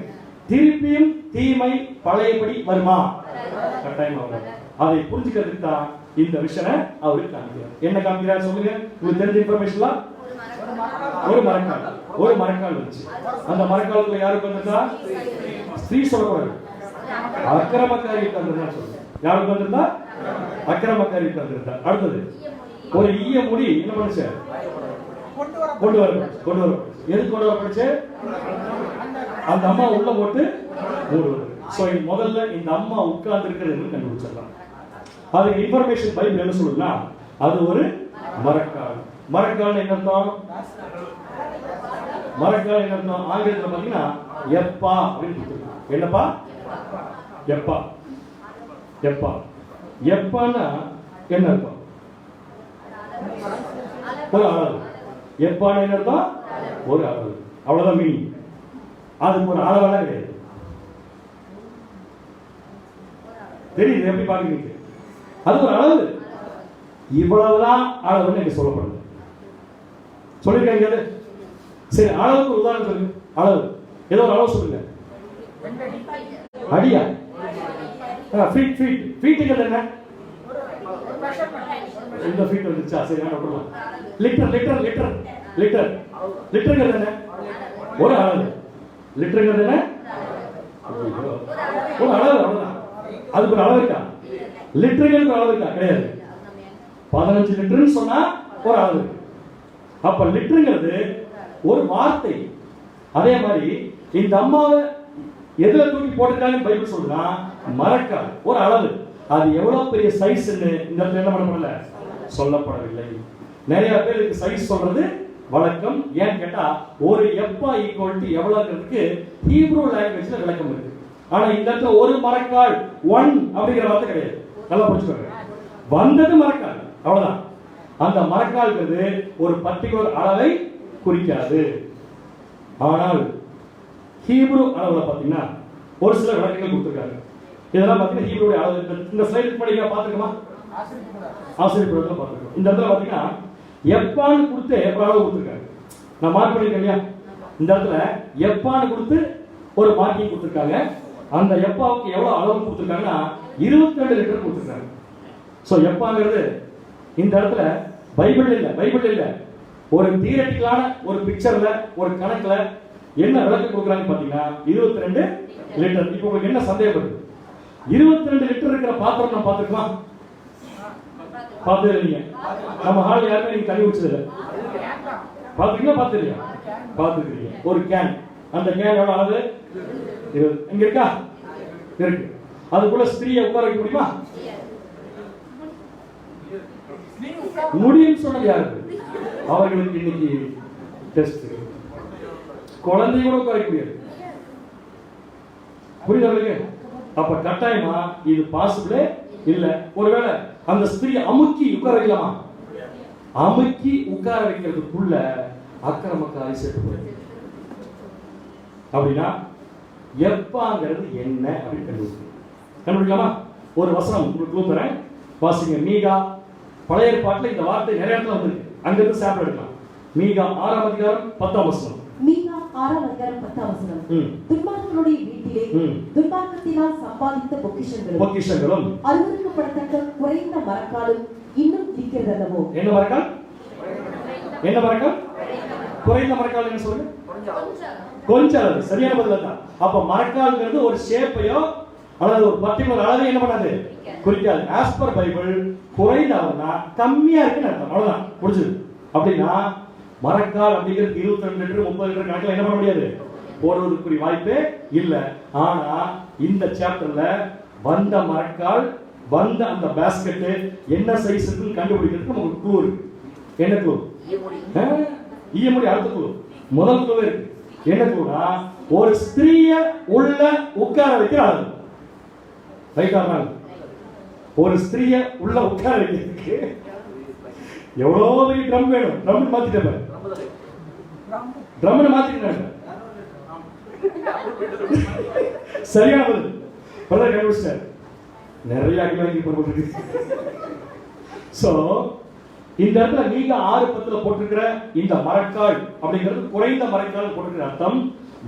S1: திருப்பியும் தீமை பழையபடி வருமா? கட்டாயமா வரும். அதை புரிஞ்சுக்கிறதுக்கு தான் இந்த விஷனை அவருக்கு காமிக்கிறார். என்ன காமிக்கிறார் சொல்லுங்க. உங்களுக்கு தெரிஞ்ச இன்ஃபர்மேஷன்லாம் ஒரு மரக்கால் வந்துச்சு. அந்த மரக்காலுக்குள்ள யாருக்கு வந்திருந்தா? ஸ்திரீ சொல்லக்கூடாது, அக்கிரமக்காரிக்கு வந்திருந்தா சொல்லுங்க. யாருக்கு வந்திருந்தா? அக்கிரமக்காரிக்கு வந்திருந்தா. அடுத்தது ஒரு ஈய முடி என்ன பண்ணுச்சு? கொண்டு வர எதுக்கு கொண்டு வரப்படுச்சு? அந்த அம்மா உள்ள போட்டு மூடுவது. சோ முதல்ல இந்த அம்மா உட்கார்ந்து இருக்கிறது கண்டுபிடிச்சிடலாம். அதுக்கு இன்ஃபர்மேஷன் பைபிள் என்ன சொல்லுதுன்னா, அது ஒரு மரக்கால். மரக்கால் என்ன அர்த்தம்? மரக்கால் என்ன அர்த்தம்? ஆங்கிலத்தில் பாத்தீங்கன்னா எப்பா அப்படின்னு கொடுத்துருக்காங்க. என்னப்பா? எப்பா. எப்பான்னா என்ன அர்த்தம்? ஒரு அளவு. எப்பான்னு என்ன அர்த்தம்? ஒரு அளவு. அவ்வளவுதான் மீனிங். அதுக்கு ஒரு அளவெல்லாம் கிடையாது. தெரியுது எப்படி பாக்குறீங்க? அது ஒரு அளவு. இவ்வளவுதான் அளவுன்னு எனக்கு சொல்லப்படுது. சொல்லிருக்காங்க. சரி, அளவுக்கு ஒரு உதாரணம் சொல்லுங்க. அளவு ஏதோ ஒரு அளவு சொல்லுங்க. அடியா? ஃபீட்டுக்கு என்ன? இந்த ஃபீட் வந்துச்சா? சரி, நான் விட்டுறலாம். லிட்டருக்கு என்ன? ஒரு அளவு. லிட்டருக்கு என்ன? ஒரு அளவு. அவ்வளவுதான். அதுக்கு ஒரு அளவு இருக்கா? லிட்டருக்கு ஒரு அளவு இருக்கா? கிடையாது. 15 லிட்டர்னு சொன்னா ஒரு அளவு. அப்ப லிட்டருங்கிறது ஒரு வார்த்தை. அதே மாதிரி இந்த அம்மாவை எதுல தூக்கி போட்டிருக்காங்க பைபிள் சொல்றா? மரக்கால், ஒரு அளவு. அது எவ்வளவு பெரிய சைஸ்ன்னு இந்த இடத்துல என்ன பண்ணப்படல, சொல்லப்படவில்லை. நிறைய பேருக்கு சைஸ் சொல்றது வழக்கம். ஏன்னு கேட்டா ஒரு எப்பா ஈக்குவல் டு எவ்வளவுங்கிறதுக்கு ஹீப்ரூ லாங்குவேஜ்ல விளக்கம் இருக்கு. ஆனா இந்த இடத்துல ஒரு மரக்கால், ஒன் அப்படிங்கிற வார்த்தை கிடையாது. நல்லா புரிஞ்சுக்கோங்க. வந்தது மரக்கால், அவ்வளவுதான். அந்த மரக்கால்ங்கிறது ஒரு பர்டிகுலர் அளவை குறிக்காது. ஆனால் ஹீப்ரூ அளவுல பாத்தீங்கன்னா ஒரு சில விளக்கங்கள் கொடுத்திருக்காங்க. இதெல்லாம் பாத்தீங்கன்னா ஹீப்ரூ அளவு இந்த ஸ்லைட் படிக்க பாத்துக்கமா? ஆசிரியர் பாத்துக்கோம். இந்த இடத்துல பாத்தீங்கன்னா எப்பான்னு கொடுத்து ஒரு அளவு கொடுத்திருக்காங்க. நான் மார்க் பண்ணிருக்கேன் இல்லையா? இந்த இடத்துல எப்பான்னு கொடுத்து ஒரு மார்க்கிங் கொடுத்திருக்காங்க. அந்த எப்பாவுக்கு எவ்வளவு அளவு கொடுத்திருக்காங்கன்னா 22 லிட்டர் கொடுத்திருக்காங்க. சோ எப்பாங்கிறது இந்த இடத்துல பைபிள் இல்ல, ஒரு தியரட்டிக்கலான ஒரு பிக்சர்ல ஒரு கணக்குல என்ன விளக்கம் கொடுக்குறாங்க பாத்தீங்கன்னா 22 லிட்டர். இப்போ உங்களுக்கு என்ன சந்தேகம் வருது? 22 லிட்டர் இருக்கிற பாத்திரம் நம்ம பாத்துக்கலாம்? பாத்துறீங்க? நம்ம ஹால் யாருமே நீங்க தண்ணி குடிச்சது இல்ல. பாத்தீங்களா? பாத்துறியா? பாத்துக்கிறீங்க. ஒரு கேன். அந்த கேன் எவ்வளவு அளவு? 20. இங்க இருக்கா? இருக்கு. அதுக்குள்ள ஸ்திரீயை உட்கார வைக்க முடியுமா? முடியும் சொன்னது யாருக்கு? அவர்களுக்கு இன்னைக்கு டெஸ்ட். குழந்தைய கூட உட்கார வைக்க முடியாது. புரியுதவர்களுக்கு? அப்ப கட்டாயமா இது பாசிபிளே இல்ல. ஒருவேளை அந்த ஸ்திரீ அமுக்கி உட்கார வைக்கலாமா? அமுக்கி உட்கார வைக்கிறதுக்குள்ள அக்கிரமக்காரி சேர்த்து போயிருக்கு. அப்படின்னா எப்பாங்கிறது என்ன அப்படின்னு கண்டுபிடிக்கலாமா? ஒரு வசனம் உங்களுக்கு தரேன், வாசிங்க. மீகா. பழைய ஏற்பாட்டுல இந்த வார்த்தை நிறைய இடத்துல வந்திருக்கு. அங்கிருந்து சாம்பிள் எடுக்கலாம். மீகா 6ஆம் அதிகாரம் 10ஆம் வசனம்.
S2: மீகா 6ஆம் அதிகாரம் 10ஆம் வசனம். துன்மார்க்கனுடைய வீட்டிலே துன்மார்க்கத்தினால் சம்பாதித்த பொக்கிஷங்களும் அருவருக்கப்படத்தக்க குறைந்த மரக்காலும் இன்னும் இருக்கிறது அல்லவோ?
S1: என்ன மரக்கால்? குறைந்த மரக்கால் என்ன சொல்லுங்க? கொஞ்சம் அளவு. சரியான பதில் தான். அப்ப மரக்கால்ங்கிறது ஒரு ஷேப்பையோ அல்லது ஒரு பர்டிகுலர் அளவை என்ன பண்ணாது, குறிக்காது. ஆஸ் பர் பைபிள் குறைந்த அளவுனா கம்மியா இருக்குன்னு அர்த்தம். அவ்வளவுதான், முடிஞ்சது. அப்படின்னா மரக்கால் அப்படிங்கிறது 22 லிட்டர் 30 லிட்டர் கணக்கில் என்ன பண்ண முடியாது, போடுவதற்குரிய வாய்ப்பே இல்ல. ஆனா இந்த சாப்டர்ல வந்த மரக்கால், வந்த அந்த பாஸ்கெட் என்ன சைஸ் இருக்குன்னு கண்டுபிடிக்கிறதுக்கு நமக்கு க்ளூ இருக்கு. என்ன க்ளூ? ஈயமுடி. அடுத்த க்ளூ, முதல் க்ளூ இருக்கு. என்ன க்ளூனா, ஒரு ஸ்திரீய உள்ள உட்கார வைக்கிற அளவு. ரைட்டா? ஒரு ஸ்திரீய உள்ள உட்கார வைக்கிறதுக்கு எவ்வளவு பெரிய ட்ரம் வேணும். ட்ரம் மாத்திட்டேன், ட்ரம் மாத்திட்டேன். சரியான பதில். பிரதர் கண்டுபிடிச்சார். நிறைய அடிவாங்கி போட்டு. சோ இந்த இடத்துல நீங்க 6:10 போட்டிருக்கிற இந்த மரக்கால் அப்படிங்கிறது குறைந்த மரக்கால் போட்டிருக்கிற அர்த்தம்.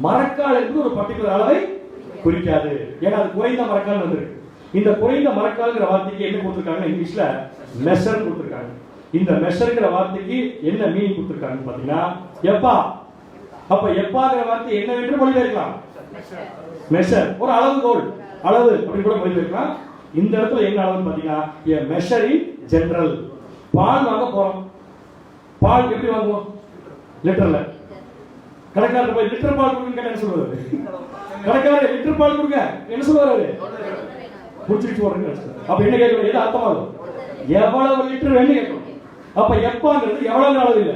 S1: மரக்கால் என்பது ஒரு பர்டிகுலர் அளவை குறிக்காது. ஏன்னா அது குறைந்த மரக்கால் வந்திருக்கு. இந்த குறைந்த மரக்கால்ங்கிற வார்த்தைக்கு என்ன கொடுத்திருக்காங்க? இங்கிலீஷ்ல மெஷர் கொடுத்திருக்காங்க. இந்த மெஷர்ங்கிற வார்த்தைக்கு என்ன மீனிங் கொடுத்திருக்காங்கன்னு பாத்தீங்கன்னா எப்பா. அப்ப எப்பாங்கிற வார்த்தை என்ன என்று மொழிபெயர்க்கலாம்? மெஷர், ஒரு அளவுகோல், அளவு அப்படி கூட மொழிபெயர்க்கலாம். இந்த இடத்துல என்ன அளவுன்னு பாத்தீங்கன்னா a measure in general. பால் வாங்க போறோம். பால் எப்படி வாங்குவோம்? லிட்டர்ல. கடைக்காரர் போய் லிட்டர் பால் கொடுங்க என்ன சொல்லுவாரு? கடைக்காரர் லிட்டர் பால் கொடுங்க என்ன சொல்லுவாரு? புடிச்சிட்டு போறீங்க. அப்ப என்ன கேட்கணும்? எது அர்த்தமாகும்? எவ்வளவு லிட்டர் வேணும் கேட்கணும். அப்ப எப்பாங்கிறது எவ்வளவு அளவு இல்ல,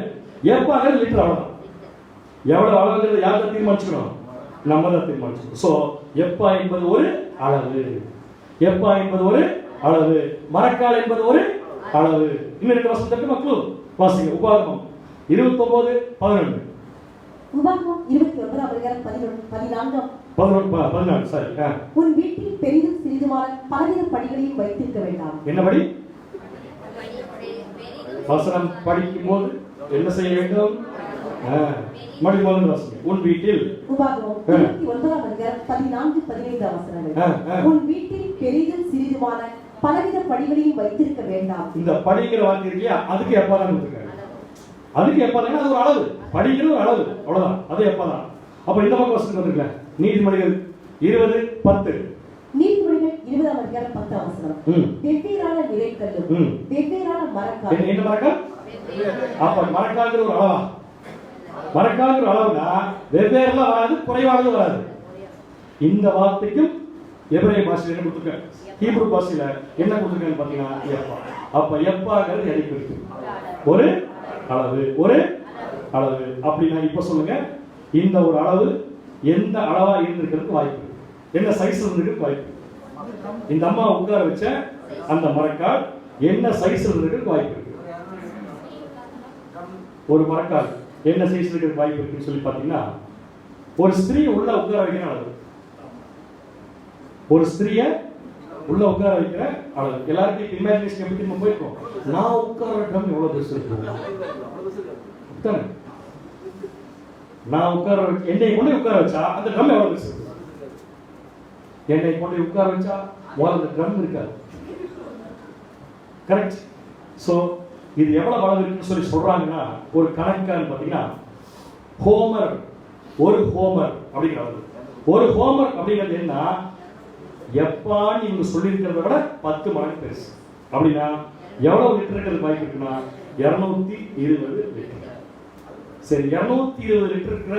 S1: எப்பாங்கிறது லிட்டர் அவ்வளவுதான். எவ்வளவு அளவுங்கிறது யார் தீர்மானிச்சுக்கணும்? நம்ம தான் தீர்மானிச்சுக்கணும். சோ எப்பா என்பது ஒரு அளவு, எப்பா என்பது ஒரு அளவு, மரக்கால் என்பது ஒரு அளவு. இன்னும் 2 வசனத்துக்கு மக்கள் வாசிங்க. உபாகமம் 29:11.
S2: உபாகமம்
S1: 29:14 சரி.
S2: உன் வீட்டில் பெரிதும் சிறிதுமான பலவித படிகளையும் வைத்திருக்க வேண்டாம்.
S1: என்ன படி? வசனம் படிக்கும் போது என்ன செய்ய வேண்டும்? உன் வீட்டில்
S2: உபாகமம் 29:14-15 வசனங்கள். உன் வீட்டில் பெரிதும் சிறிதுமான பலவித படிகளையும் வைத்திருக்க வேண்டாம்.
S1: இந்த படிங்கிற வார்த்தை இல்லையா, அதுக்கு எப்பதான் கொடுத்துருக்காங்க? அதுக்கு எப்பதான்? அது ஒரு அளவு. படிக்கிற ஒரு அளவு, அவ்வளவுதான். அது எப்பதான்? அப்ப இந்த பக்கம் வசனம் வந்திருக்கல. நீதிமொழிகள் 20:10.
S2: நீதிமொழிகள் 20:10 வசனம். வெவ்வேறான நிறைக்கல்லும் வெவ்வேறான மரக்கால்.
S1: என்ன மரக்கால்? அப்ப மரக்கால்ங்கிற ஒரு அளவா? மரக்கால்ங்கிற அளவுனா வெவ்வேறுலாம் வராது, குறைவானது வராது. இந்த வார்த்தைக்கும் எபிரேய பாஷையில என்ன கொடுத்திருக்காங்க? ஹீப்ரு பாஷையில என்ன கொடுத்திருக்காங்க பாத்தீங்கன்னா எப்பா. அப்ப எப்பாங்கிறது எதை குறிக்கும்? ஒரு அளவு, ஒரு அளவு. அப்படின்னா இப்ப சொல்லுங்க, இந்த ஒரு அளவு எந்த அளவா இருந்திருக்கிறதுக்கு வாய்ப்பு? என்ன சைஸ் இருந்திருக்கு வாய்ப்பு? இந்த அம்மா உட்கார வச்ச அந்த மரக்கால் என்ன சைஸ் இருந்திருக்கு வாய்ப்பு இருக்கு? ஒரு மரக்கால் என்ன சைஸ் இருக்கிறதுக்கு வாய்ப்பு இருக்குன்னு சொல்லி பாத்தீங்கன்னா ஒரு ஸ்திரீ உள்ள உட்கார வைக்கிற அளவு, ஒரு ஸ்திரீய உள்ள உட்கார வைக்கிற அளவு. எல்லாருக்கும் இமேஜினேஷன் எப்படி நம்ம போயிருக்கோம்? நான் உட்கார ட்ரம் எவ்வளவு பெருசு இருக்கும்? நான் உட்கார என்னை கொண்டு உட்கார வச்சா அந்த ட்ரம் எவ்வளவு பெருசு? என்னை கொண்டு உட்கார வச்சா அந்த ட்ரம் இருக்காது. கரெக்ட். சோ இது எவ்வளவு அளவு இருக்குன்னு சொல்லி சொல்றாங்கன்னா ஒரு கணக்கான்னு பாத்தீங்கன்னா ஹோமர், ஒரு ஹோமர் அப்படிங்கிறது. ஒரு ஹோமர் அப்படிங்கிறது என்ன? எப்பான்னு இவங்க சொல்லியிருக்கிறத விட 10 மடங்கு பெருசு. அப்படின்னா எவ்வளவு லிட்டர் இருக்கிறது வாய்ப்பு இருக்குன்னா 220 லிட்டர். சரி, 220 லிட்டர் இருக்கிற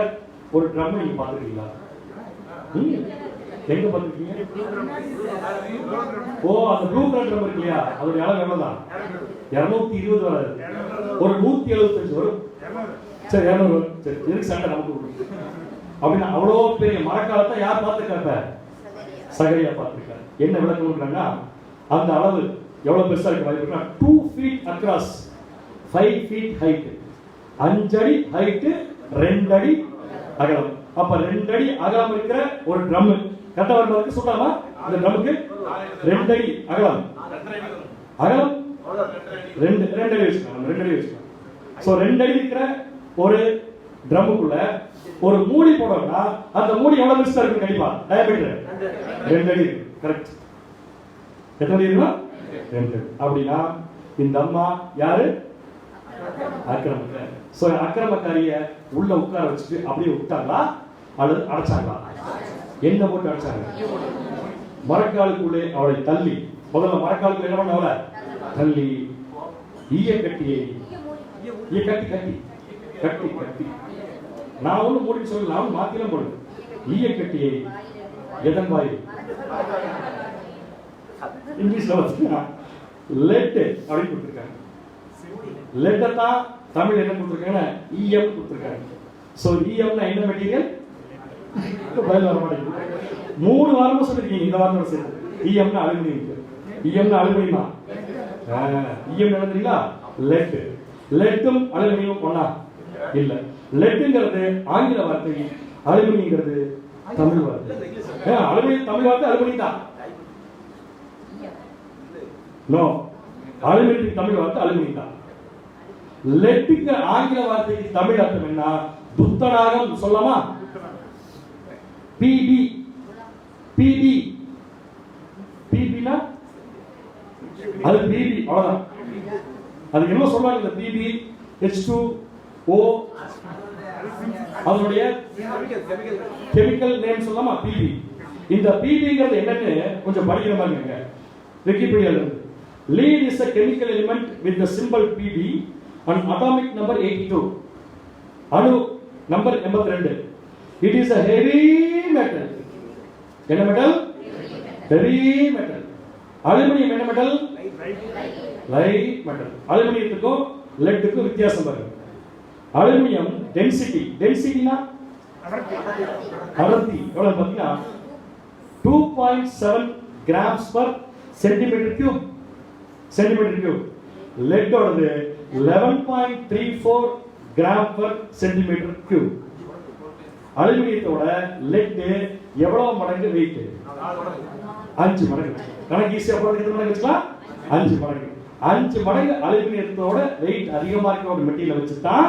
S1: ஒரு ட்ரம் நீங்க பாத்துருக்கீங்களா? எங்க பாத்துருக்கீங்க? ஓ, அந்த ப்ளூ கலர் ட்ரம் இருக்கு இல்லையா, அதோட அளவு எவ்வளவுதான்? 220 வராது, ஒரு 175 வரும். சரி, 200 வரும். சரி, எதுக்கு சண்டை நமக்கு? அப்படின்னா அவ்வளோ பெரிய மரக்காலத்தை யார் பார்த்துருக்காங்க? சகரியா பார்த்துருக்காரு. என்ன விளக்கம் கொடுக்குறாங்கன்னா அந்த அளவு எவ்வளவு பெருசா இருக்கு வாய்ப்புனா 2 feet across, 5 feet height. 5 அடி ஹைட், 2 அடி அகலம். அப்ப 2 அடி அகலம் இருக்கிற ஒரு ட்ரம் கரெக்டா வரும்போது சொல்றாமா? அந்த ட்ரம்க்கு 2 அடி அகலம், அகலம் 2 அடி வச்சுக்கலாம். 2 அடி வச்சுக்கலாம். சோ 2 அடி இருக்கிற ஒரு ட்ரம்முக்குள்ள ஒரு மூடி போடணும்னா அந்த மூடி எவ்வளவு பெருசா இருக்கு? கண்டிப்பா டயமீட்டர் 2 அடி. கரெக்ட். எத்தனை அடி இருக்குன்னா 2. அப்படின்னா இந்த அம்மா யாரு? அக்கிரமக்காரி. சோ அக்கிரமக்காரிய உள்ள உட்கார வச்சுட்டு அப்படியே விட்டாங்களா அல்லது அடைச்சாங்களா? என்ன போட்டு அடைச்சாங்க? மரக்காலுக்குள்ளே அவளை தள்ளி, முதல்ல மரக்காலுக்குள்ள என்ன பண்ண? அவளை தள்ளி ஈய கட்டியை கட்டி கட்டி கட்டி கட்டி நான் ஒண்ணு மூடி சொல்லலாம், மாத்திரம் போடு. ஈய கட்டியை எதன் வாயில்? இங்கிலீஷ்ல வச்சுக்கா லெட் அப்படின்னு கொடுத்துருக்காங்க. லெட்டை தான் தமிழ் என்ன கொடுத்துருக்காங்க? இஎம் கொடுத்துருக்காங்க. சோ இஎம்னா என்ன மெட்டீரியல்? பதில் வர மாட்டேங்குது. 3 வாரமா சொல்லிருக்கீங்க இந்த வாரம் சேர்த்து. இஎம்னா அலுமினியம். இஎம்னா அலுமினியமா? இஎம் என்னதுங்களா? லெட். லெட்டும் அலுமினியம் ஒண்ணா இல்ல. லெட்ங்கிறது ஆங்கில வார்த்தை, அலுமினியம்ங்கிறது தமிழ் வார்த்தை. அலுமினியம் தமிழ் வார்த்தை, அலுமினியம் தான். நோ, அலுமினியம் தமிழ் வார்த்தை அலுமினியம் தான். லெட்டுக்கு ஆங்கில வார்த்தைக்கு தமிழ் அர்த்தம் என்ன? துத்தநாகம் சொல்லலாமா? பிபி பிபி பிபினா அது பிபி அவ்வளவுதான். அதுக்கு என்ன சொல்றாங்க? இந்த பிபி H2O அதனுடைய கெமிக்கல் நேம் சொல்லலாமா? பிபி. இந்த பிபிங்கிறது என்னன்னு கொஞ்சம் படிக்கிற மாதிரி இருக்கு. விக்கிபீடியால இருந்து. Lead is a chemical element with the symbol Pb and atomic number 82. அணு number 82. It is a heavy metal. என்ன மெட்டல்? heavy metal. அலுமினியம் என்ன மெட்டல்? Light metal. அலுமினியத்துக்கும் லெட்டுக்கும் வித்தியாசம் பாருங்க. அலுமினியம் டென்சிட்டினா அடர்த்தி எவ்வளவு பாத்தீங்கன்னா 2.7 grams per centimeter cube. Lead ஓடது 11.34 gram per centimeter cube. அலுமினியத்தோட லெட் எவ்வளவு மடங்கு வெயிட்? 5 மடங்கு. கணக்கு ஈஸியா போடுறது எத்தனை மடங்கு வச்சுக்கலாம்? 5 மடங்கு. 5 மடங்கு அலுமினியத்தோட வெயிட் அதிகமா இருக்கிற ஒரு மெட்டீரியல் வச்சு தான்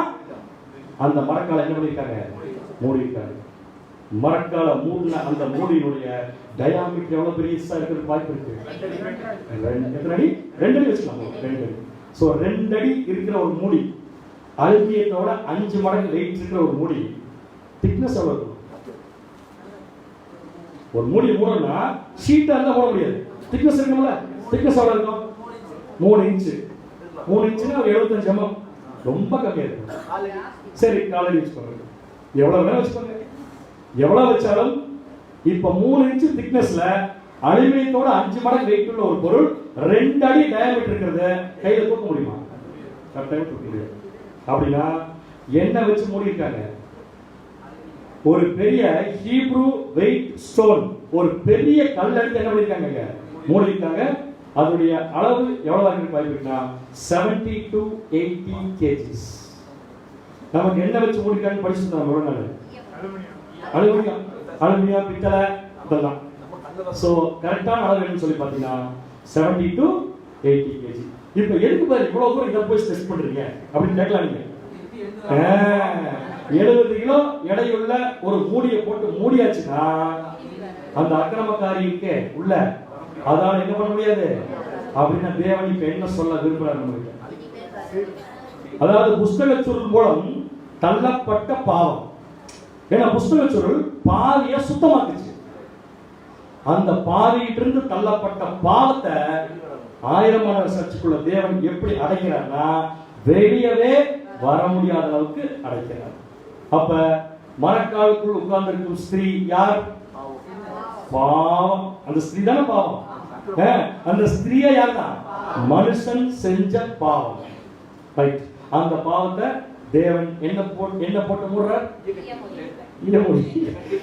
S1: அந்த மரக்காலை என்ன பண்ணிருக்காங்க? மூடி இருக்காங்க. மரக்காலை மூடின அந்த மூடியினுடைய டயாமீட்டர் எவ்வளவு பெருசா இருக்கிறது வாய்ப்பு இருக்கு? எத்தனை அடி? 2 அடி வச்சுக்கலாம். 2 அடி. சோ 2 அடி இருக்கிற ஒரு மூடி, அலுமினியத்தோட 5 மடங்கு வெயிட் இருக்கிற ஒரு மூடி, திக்னஸ் எவ்வளவு இருக்கும்? ஒரு மூடி மூடணும்னா ஷீட்டா இருந்தா மூட முடியாது. திக்னஸ் இருக்கும்ல? திக்னஸ் எவ்வளவு இருக்கும்? 3 இன்ச். 3 இன்ச்னா ஒரு 75 mm. ரொம்ப கம்மியா இருக்கும். சரி, காலையில யூஸ் பண்ணுங்க. எவ்வளவு வேணா வச்சுக்கோங்க. எவ்வளவு வச்சாலும் இப்ப 3 இன்ச் திக்னஸ்ல அலுமினியத்தோட 5 மடங்கு வெயிட் உள்ள ஒரு பொருள் 2 அடி டயாமீட்டர் இருக்கிறத கையில தூக்க முடியுமா? கரெக்டாக தூக்க முடியாது. அப்படின்னா என்ன வச்சு மூடி இருக்காங்க? ஒரு பெரிய ஹீப்ரூ வெயிட் ஸ்டோன், ஒரு பெரிய கல் எடுத்து என்ன பண்ணிருக்காங்க? மூடி இருக்காங்க. அதனுடைய அளவு எவ்வளவு இருக்கு பாத்தீங்கன்னா 70 to 80 kgs. நமக்கு என்ன வச்சு மூடிருக்காங்க படிச்சிருந்தோம் ஒரு நாள். அலுமினியம் பித்தளை இதெல்லாம். சோ கரெக்டான அளவு என்னன்னு சொல்லி பாத்தீங்கன்னா 70 to 80 kg. இப்போ எதுக்கு பாரு இவ்வளவு தூரம் இத போய் டெஸ்ட் பண்றீங்க அப்படின்னு கேட்கலாம் நீங்க. 70 கிலோ எடையுள்ள ஒரு மூடியை போட்டு மூடியாச்சுன்னா அந்த அக்கிரமக்காரிக்கு உள்ள அதால என்ன பண்ண முடியாது அப்படின்னா தேவன் இப்ப என்ன சொல்ல விரும்புறாரு நமக்கு? அதாவது புஸ்தக சுருள் மூலம் தள்ளப்பட்ட பாவம். ஏன்னா புஸ்தக சுருள் பாவிய சுத்தமாக்குச்சு. அந்த பாவியிலிருந்து தள்ளப்பட்ட பாவத்தை 1000 ஆண்டு சர்ச்சுக்குள்ள தேவன் எப்படி அடைக்கிறார்னா வெளியவே வர முடியாத அளவுக்கு அடைக்கிறார். அப்ப மரக்காலுக்குள் உட்கார்ந்து இருக்கும் ஸ்திரீ யார்? பாவம். அந்த ஸ்திரீ தானே பாவம். அந்த ஸ்திரீயா யார் தான்? மனுஷன் செஞ்ச பாவம். ரைட். அந்த பாவத்தை தேவன் என்ன போட்டு மூடுறார்?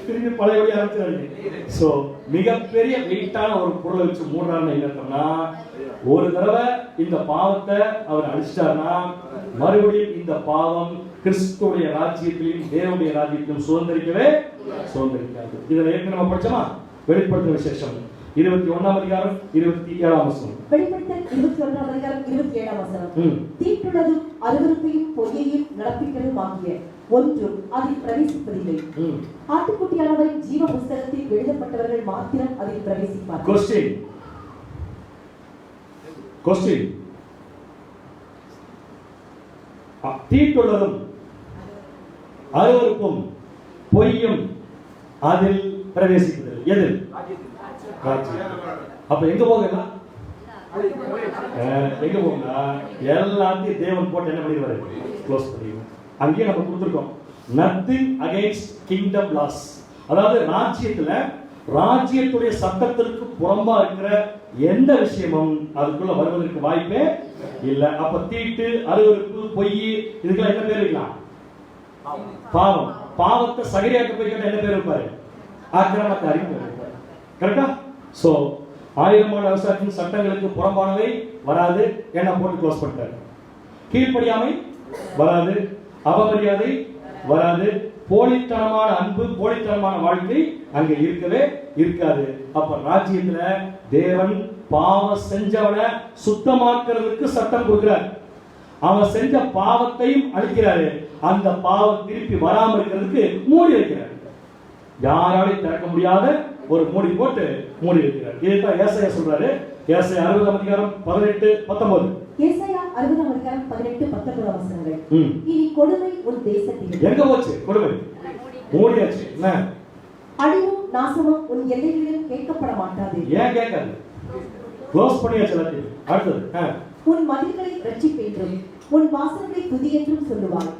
S1: திரும்பி பழையபடி ஆரம்பிச்சாரு. சோ மிகப்பெரிய வெயிட்டான ஒரு பொருளை வச்சு மூடுறாருன்னு என்னன்னா, ஒரு தடவை இந்த பாவத்தை அவர் அழிச்சிட்டாருன்னா மறுபடியும் இந்த பாவம் கிறிஸ்துடைய ராஜ்யத்திலும் தேவனுடைய ராஜ்யத்திலும் சுதந்திரிக்காது. இதுல ஏற்கனவே படிச்சோமா? வெளிப்படுத்தின விசேஷம் 21ஆம் அதிகாரம் 27ஆம் வசனம்.
S2: வெளிப்படுத்தல் 21ஆம் அதிகாரம் 27ஆம் வசனம். தீட்டுள்ளதும் அருவருப்பையும் பொய்யையும் நடப்பிக்கிறதும் ஆகிய ஒன்றும் அதில் பிரவேசிப்பதில்லை. ஆட்டுக்குட்டியானவரின் ஜீவ புஸ்தகத்தில் எழுதப்பட்டவர்கள் மாத்திரம் அதில் பிரவேசிப்பார்கள்.
S1: கொஸ்டின். தீட்டுள்ளதும் அருவருப்பும் பொய்யும் அதில் பிரவேசிப்பதில்லை. எதில்? அப்ப எங்க போகுதுன்னா எல்லாத்தையும் தேவன் போட்டு என்ன பண்ணிடுவாரு? க்ளோஸ் பண்ணிடுவார். அங்கேயே நம்ம கொடுத்துருக்கோம் நத்திங் அகைன்ஸ்ட் கிங்டம் லாஸ். அதாவது ராஜ்யத்துடைய சட்டத்திற்கு புறம்பா இருக்கிற எந்த விஷயமும் அதுக்குள்ள வருவதற்கு வாய்ப்பே இல்லை. அப்ப தீட்டு, அருவருப்பு, பொய் இதுக்கெல்லாம் என்ன பேர் வைக்கலாம்? பாவம். பாவத்தை சகரியாக்க போய் கேட்ட என்ன பேர் வைப்பாரு? ஆக்கிரமக்காரி பேர் வைப்பாரு. கரெக்டா? சோ 1000 ஆண்டு அரசாட்சியின் சட்டங்களுக்கு புறம்பானவை வராது. என்ன போட்டு க்ளோஸ் பண்ணிட்டாரு. கீழ்ப்படியாமை வராது, அவமரியாதை வராது, போலித்தனமான அன்பு, போலித்தனமான வாழ்க்கை அங்க இருக்கவே இருக்காது. அப்ப ராஜ்யத்துல தேவன் பாவம் செஞ்சவனை சுத்தமாக்குறதுக்கு சட்டம் கொடுக்கிறார். அவன் செஞ்ச பாவத்தையும் அழிக்கிறாரு. அந்த பாவம் திருப்பி வராமல் இருக்கிறதுக்கு மூடி வைக்கிறார். யாராலையும் திறக்க முடியாத ஒரு மூடி போட்டு மூடி வைக்கிறார். இதைத்தான் ஏசாயா சொல்றாரு. ஏசாயா 60 அதிகாரம் 18 19.
S2: ஏசாயா 60 அதிகாரம் 18 19 வசனங்கள். இனி கொடுமை உன் தேசத்தில்
S1: எங்க போச்சு? கொடுமை மூடியாச்சு. என்ன
S2: அழிவும் நாசமும் உன் எல்லைகளிலும் கேட்கப்பட மாட்டாது.
S1: ஏன் கேட்காது? க்ளோஸ் பண்ணியாச்சு எல்லாத்தையும். அடுத்தது
S2: உன் மதில்களை ரட்சிப்பென்றும் உன் வாசல்களை துதி என்றும் சொல்லுவாய்.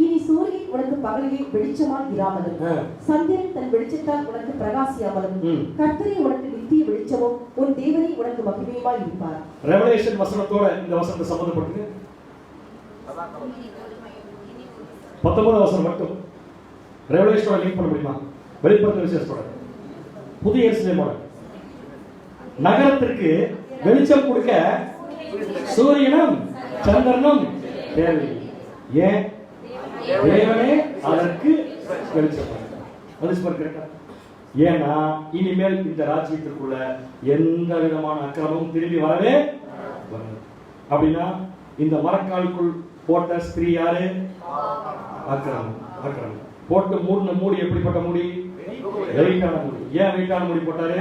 S2: இனி சூரியன் உனக்கு பகலிலே வெளிச்சமாய் இராமலும் சந்திரன் தன் வெளிச்சத்தால் உனக்கு பிரகாசியாமலும் கர்த்தரே உனக்கு நித்திய வெளிச்சமும் உன் தேவனே உனக்கு மகிமையுமாய் இருப்பார். ரெவலேஷன் வசனத்தோட இந்த வசனத்தை சம்பந்தப்படுத்துங்க. 19 வசனம் மட்டும் ரெவலேஷனோட லிங்க் பண்ண முடியுமா? வெளிப்படுத்தல் விசேஷத்தோட புதிய எருசலேமோட நகரத்திற்கு வெளிச்சம் கொடுக்க சூரியனும் சந்திரனும் தேவை. ஏன்? தேவனே அதற்கு வெளிச்சம். ஏன்னா இனிமேல் இந்த ராஜ்யத்திற்குள்ள எந்த விதமான அக்கிரமும் திரும்பி வரவே. அப்படின்னா இந்த மரக்காலுக்குள் போட்ட ஸ்திரீ யாரு? அக்கிரமம். அக்கிரமம் போட்டு மூடின மூடி எப்படிப்பட்ட மூடி? வெயிட்டான மூடி. ஏன் வெயிட்டான மூடி போட்டாரு?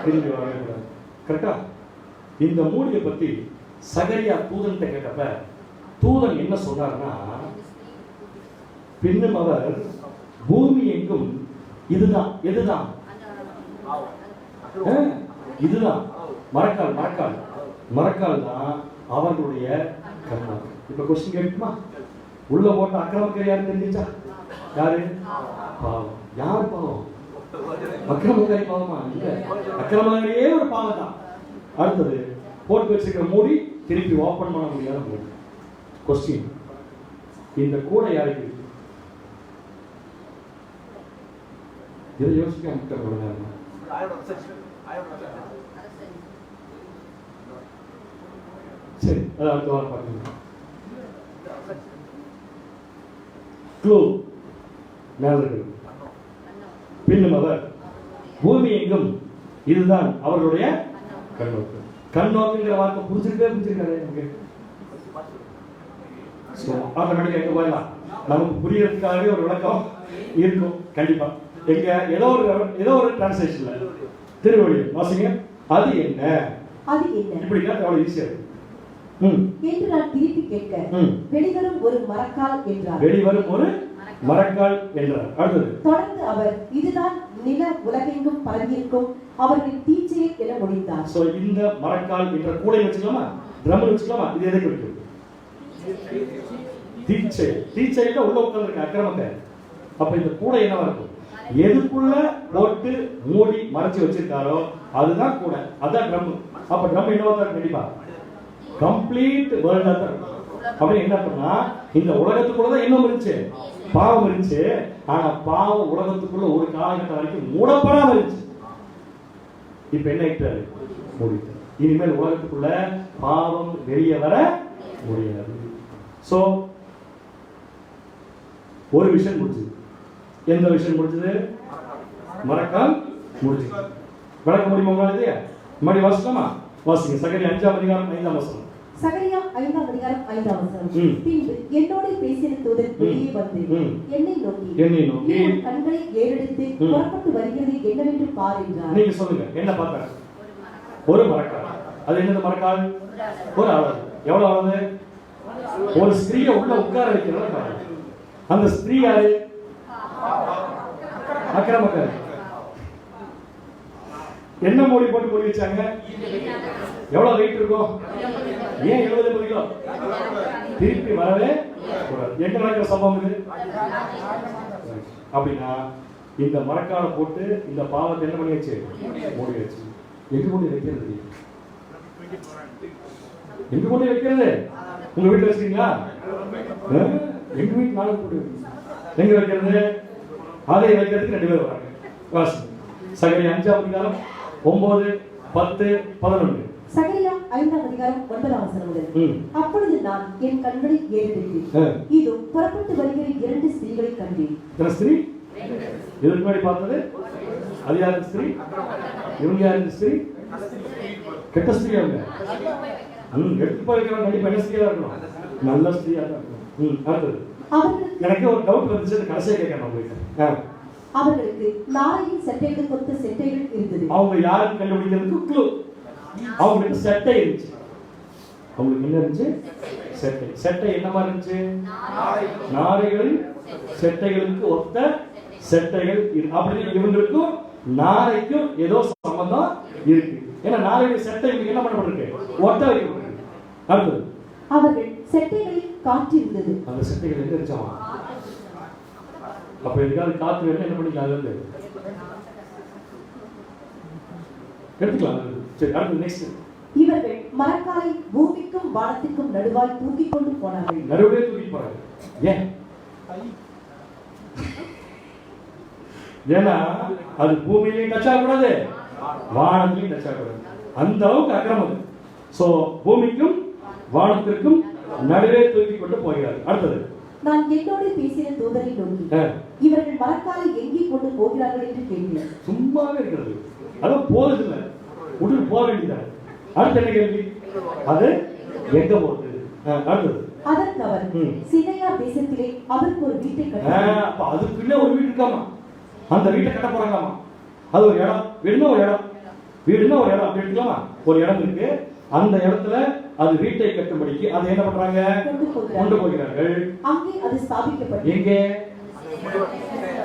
S2: திரும்பி வரவே கூடாது. கரெக்டா? இந்த மூடியை பத்தி சகரியா தூதன் கேட்டப்ப தூதன் என்ன சொன்னார்னா, பின்னும் அவர் பூமி எங்கும் இதுதான். எதுதான்? இதுதான் மரக்கால். மரக்கால் மரக்கால் தான் அவர்களுடைய கர்ணம். இப்ப கொஸ்டின் கேட்குமா? உள்ள போட்ட அக்கிரமக்காரி யாரு தெரிஞ்சிச்சா? யாரு? பாவம். யார் பாவம்? அக்கிரமக்காரி பாவமா? இல்ல, அக்கிரமக்காரியே ஒரு பாவம் தான். அடுத்தது போட்டு வச்சிருக்கிற மூடி திருப்பி ஓபன் பண்ண முடியாத மூடி. கொஸ்டின், இந்த கூடை யாருக்கு? இதை யோசிக்க முக்கியம். சரி, அது அடுத்த வாரம் பார்க்கலாம். க்ளூ மேலர்கள் பின்னும் அவர் பூமி எங்கும் இதுதான் அவர்களுடைய கண்ணோக்கு. கண்ணோக்குங்கிற வார்த்தை புரிஞ்சிருக்காரு எனக்கு. ஆட்டோமேட்டிக்கா எங்க போயிடலாம். நமக்கு புரியறதுக்காகவே ஒரு விளக்கம் இருக்கும் கண்டிப்பா. எங்க ஏதோ ஒரு டிரான்ஸ்லேஷன்ல திருவடி வாசிங்க. அது என்ன? அது என்ன? இப்படி கேட்டா அவ்வளவு ஈஸியா இருக்கு. என்று நான் திருப்பி கேட்க வெளிவரும் ஒரு மரக்கால் என்றார்.
S1: வெளிவரும் ஒரு மரக்கால் என்றார். அடுத்தது
S2: தொடர்ந்து அவர் இதுதான் நில உலகெங்கும் பரவியிருக்கும் அவர்களின் தீச்செயல் என முடிந்தார்.
S1: சோ இந்த மரக்கால் என்ற கூடை வச்சுக்கலாமா? ட்ரம்ல வச்சுக்கலாமா? இது எதை குறிக்கும்? தீச்செயல். தீச்செயல்ல உள்ள உட்கார்ந்திருக்க அக்கிரமத்தை. அப்ப இந்த கூடை என்னவா இருக்கும்? எதுக்குள்ள போட்டு மூடி மறைச்சு வச்சிருக்காரோ அதுதான் கூடை. அதான் ட்ரம். அப்ப ட்ரம் என்னவா தான் கண்டிப்பா கம்ப்ளீட் வேர்ல்டா தான். அப்ப என்ன பண்ணா இந்த உலகத்துக்குள்ளதான் என்ன இருந்துச்சு? பாவம் இருந்துச்சு. ஆனா பாவம் உலகத்துக்குள்ள ஒரு காலகட்டம் வரைக்கும் மூடப்படாம இருந்துச்சு. இப்ப என்ன ஆயிட்டாரு? மூடிட்டாரு. இனிமேல் உலகத்துக்குள்ள பாவம் வெளியே வர முடியாது. சோ ஒரு விஷயம் முடிஞ்சது. எந்த விஷயம் முடிஞ்சது? மரக்கால் முடிஞ்சது. விளக்க முடியுமா உங்களால? மறுபடி வாசிக்கலாமா? வாசிங்க. சகரியா 5 அதிகாரம் 5 வசனம்.
S2: சகரியா 5 அதிகாரம் 5 வசனம். பின்பு என்னோடு பேசின தூதன் வெளியே வந்து என்னை நோக்கி உன் கண்களை ஏறெடுத்து புறப்பட்டு வருகிறது என்னவென்று பார் என்றார்.
S1: நீங்க சொல்லுங்க, என்ன பார்த்தாரு? ஒரு மரக்கால். அது என்னது மரக்கால்? ஒரு அளவு. எவ்வளவு அளவு? ஒரு ஸ்திரீயை உள்ள உட்கார வைக்கிறத. அந்த ஸ்திரீ யாரு? அக்கிரமக்காரி. என்ன மூடி போட்டு மூடி வச்சாங்க? எவ்வளவு வெயிட் இருக்கும்? ஏன் 70 கிலோ? திருப்பி வரவே கூடாது. எங்க நடக்கிற சம்பவம் இது? அப்படின்னா இந்த மரக்காலை போட்டு இந்த பாவத்தை என்ன பண்ணி வச்சு மூடி வச்சு எங்க கொண்டு வைக்கிறது? எங்க கொண்டு வைக்கிறது? உங்க வீட்டுல வச்சுக்கீங்களா? எங்க வீட்டு நாளுக்கு போட்டு எங்க வைக்கிறது? அதை வைக்கிறதுக்கு 2 பேர் வராங்க. வாசி. சகரியா 5 அதிகாரம் 9, 10, 11.
S2: சகரியா 5 அதிகாரம் 9 வசனம் முதல். அப்பொழுது நான் என் கண்களை ஏறெடுத்து இதோ புறப்பட்டு வருகிற 2 ஸ்திரீகளை கண்டேன்.
S1: எத்தனை ஸ்திரீ? இதுக்கு முன்னாடி பார்த்தது அது யாரு ஸ்திரீ? இவங்க யாரு ஸ்திரீ? கெட்ட ஸ்திரீ அவங்க. எடுத்து போய் வைக்கிறவங்க கண்டிப்பா என்ன ஸ்திரீயா இருக்கணும்? நல்ல ஸ்திரீயா தான் இருக்கணும். அடுத்தது
S2: அவர்களுக்கு
S1: எனக்கு ஒரு டவுட் வந்துச்சு, அது கடைசியா கேட்கணும் உங்களுக்கு.
S2: அவர்களுக்கு நாரையின் செட்டைகளுக்கு ஒத்த செட்டைகள் இருந்தது.
S1: அவங்க யாருக்கு கண்டுபிடிக்கிறதுக்கு க்ளூ, அவங்களுக்கு செட்டை இருந்துச்சு. அவங்களுக்கு என்ன இருந்துச்சு? செட்டை. செட்டை என்ன மாதிரி இருந்துச்சு? நாரைகளின் செட்டைகளுக்கு ஒத்த செட்டைகள் அப்படின்னு இவங்களுக்கும் நாரைக்கும் ஏதோ சம்பந்தம் இருக்கு. ஏன்னா நாரையுடைய செட்டை இவங்களுக்கு என்ன பண்ணப்பட்டிருக்கு? ஒட்ட வைக்கப்பட்டிருக்கு. அடுத்தது
S2: அவர்கள் செட்டைகளில் காற்று இருந்தது.
S1: அந்த செட்டைகள் எங்க இருந்துச்சாமா? அப்ப எதுக்காவது காத்து வேணும் என்ன பண்ணிக்கலாம்? அது எடுத்துக்கலாம். சரி, அடுத்து நெக்ஸ்ட்.
S2: இவர்கள் மரக்காலை பூமிக்கும் வானத்திற்கும் நடுவாய் தூக்கிக் கொண்டு போனார்கள்.
S1: நடுவே தூக்கி போறாங்க. ஏன்? ஏன்னா அது பூமியிலையும் டச் ஆகக்கூடாது, வானத்திலையும் டச் ஆகக்கூடாது. அந்த அளவுக்கு அக்கிரமம். சோ பூமிக்கும் வானத்திற்கும் நடுவே தூக்கி கொண்டு போகிறார்கள். அடுத்தது
S2: நான் என்னோடு பேசின தூதரை நோக்கி இவர்கள் மரக்காலை எங்கே கொண்டு போகிறார்கள் என்று கேட்டேன்.
S1: சும்மாவே இருக்கிறது, அதான் போகுது இல்லை, உடனே போக வேண்டியதான். அடுத்து என்ன கேள்வி? அது எங்க போகுது? அடுத்தது
S2: அதற்கு அவர் சினையா தேசத்திலே அவருக்கு ஒரு வீட்டை கட்ட.
S1: அப்ப அதுக்குள்ள ஒரு வீடு இருக்காமா, அந்த வீட்டை கட்ட போறாங்களாமா. அது ஒரு இடம், வீடுனா ஒரு இடம், வீடுனா ஒரு இடம் அப்படி இருக்கலாமா? ஒரு இடம் இருக்கு, அந்த இடத்துல அது வீட்டை கட்டும்படிக்கு அது என்ன பண்றாங்க? கொண்டு போகிறார்கள்.
S2: அங்கே அது ஸ்தாபிக்கப்பட்டது.
S1: எங்க?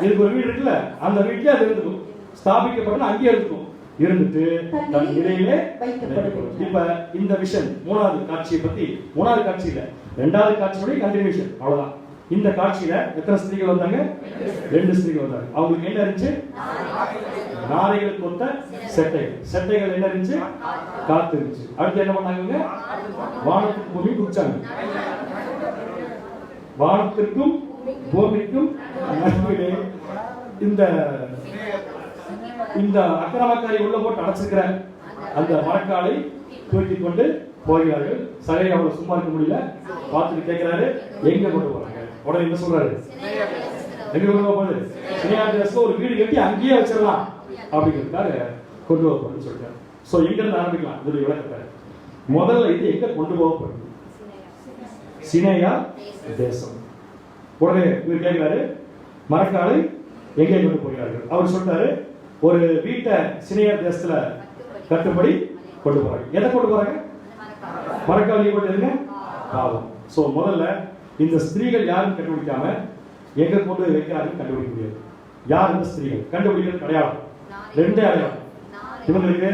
S1: இதுக்கு ஒரு வீடு இருக்குல்ல, அந்த வீட்லயே அது இருந்துக்கும், ஸ்தாபிக்கப்பட்டு அங்கேயே இருக்கும், இருந்துட்டு தன் நிலையிலே வைக்கப்படும். இப்ப இந்த விஷன் மூணாவது காட்சியை பத்தி, மூணாவது காட்சி இல்ல, இரண்டாவது காட்சியோட கண்டினியூஷன் அவ்வளவுதான். இந்த காட்சியில எத்தனை ஸ்திரீகள் வந்தாங்க? 2 ஸ்திரீகள் வந்தாங்க. அவங்களுக்கு என்ன இருந்துச்சு? நாரைகளுக்கு ஒத்த செட்டைகள். செட்டைகள் என்ன இருந்துச்சு? காத்து இருந்துச்சு. அடுத்து என்ன பண்ணாங்க? வானத்துக்கு பூமி குடிச்சாங்க. வானத்திற்கும் பூமிக்கும் நடுவிலே இந்த இந்த அக்கிரமக்காரி உள்ள போட்டு அடைச்சிருக்கிற அந்த மரக்காலை தூக்கி கொண்டு போகிறார்கள். சரி, அவளை சும்மா இருக்க முடியல, பார்த்துட்டு கேட்கிறாரு எங்க கொண்டு போறாங்க. உடனே என்ன சொல்றாரு? எங்க கொண்டு போகுது? சினியாண்டஸ்ல ஒரு வீடு கட்டி அங்கேயே வச்சிடலாம் அப்படிங்கிறதுக்காக கொண்டு போகப்படுன்னு சொல்லிட்டாரு. சோ எங்க இருந்து ஆரம்பிக்கலாம் இதோட விளக்கத்தை? முதல்ல இது எங்க கொண்டு போகப்படுது? சினையா தேசம். உடனே இவர் கேட்கிறாரு மரக்காலை எங்கே கொண்டு போகிறார்கள்? அவர் சொல்றாரு ஒரு வீட்டை சினையா தேசத்துல கட்டுப்படி கொண்டு போறாங்க. எதை கொண்டு போறாங்க? மரக்காலை கொண்டு இருங்க பாவம். சோ முதல்ல இந்த ஸ்திரீகள் யாரும் கண்டுபிடிக்காம எங்க கொண்டு வைக்கிறார்கள் கண்டுபிடிக்க முடியாது. யார் இந்த ஸ்திரீகள்? கண்டுபிடிக்கிறது கிடையாது. 2 அடையாளம் இவங்களுக்கு.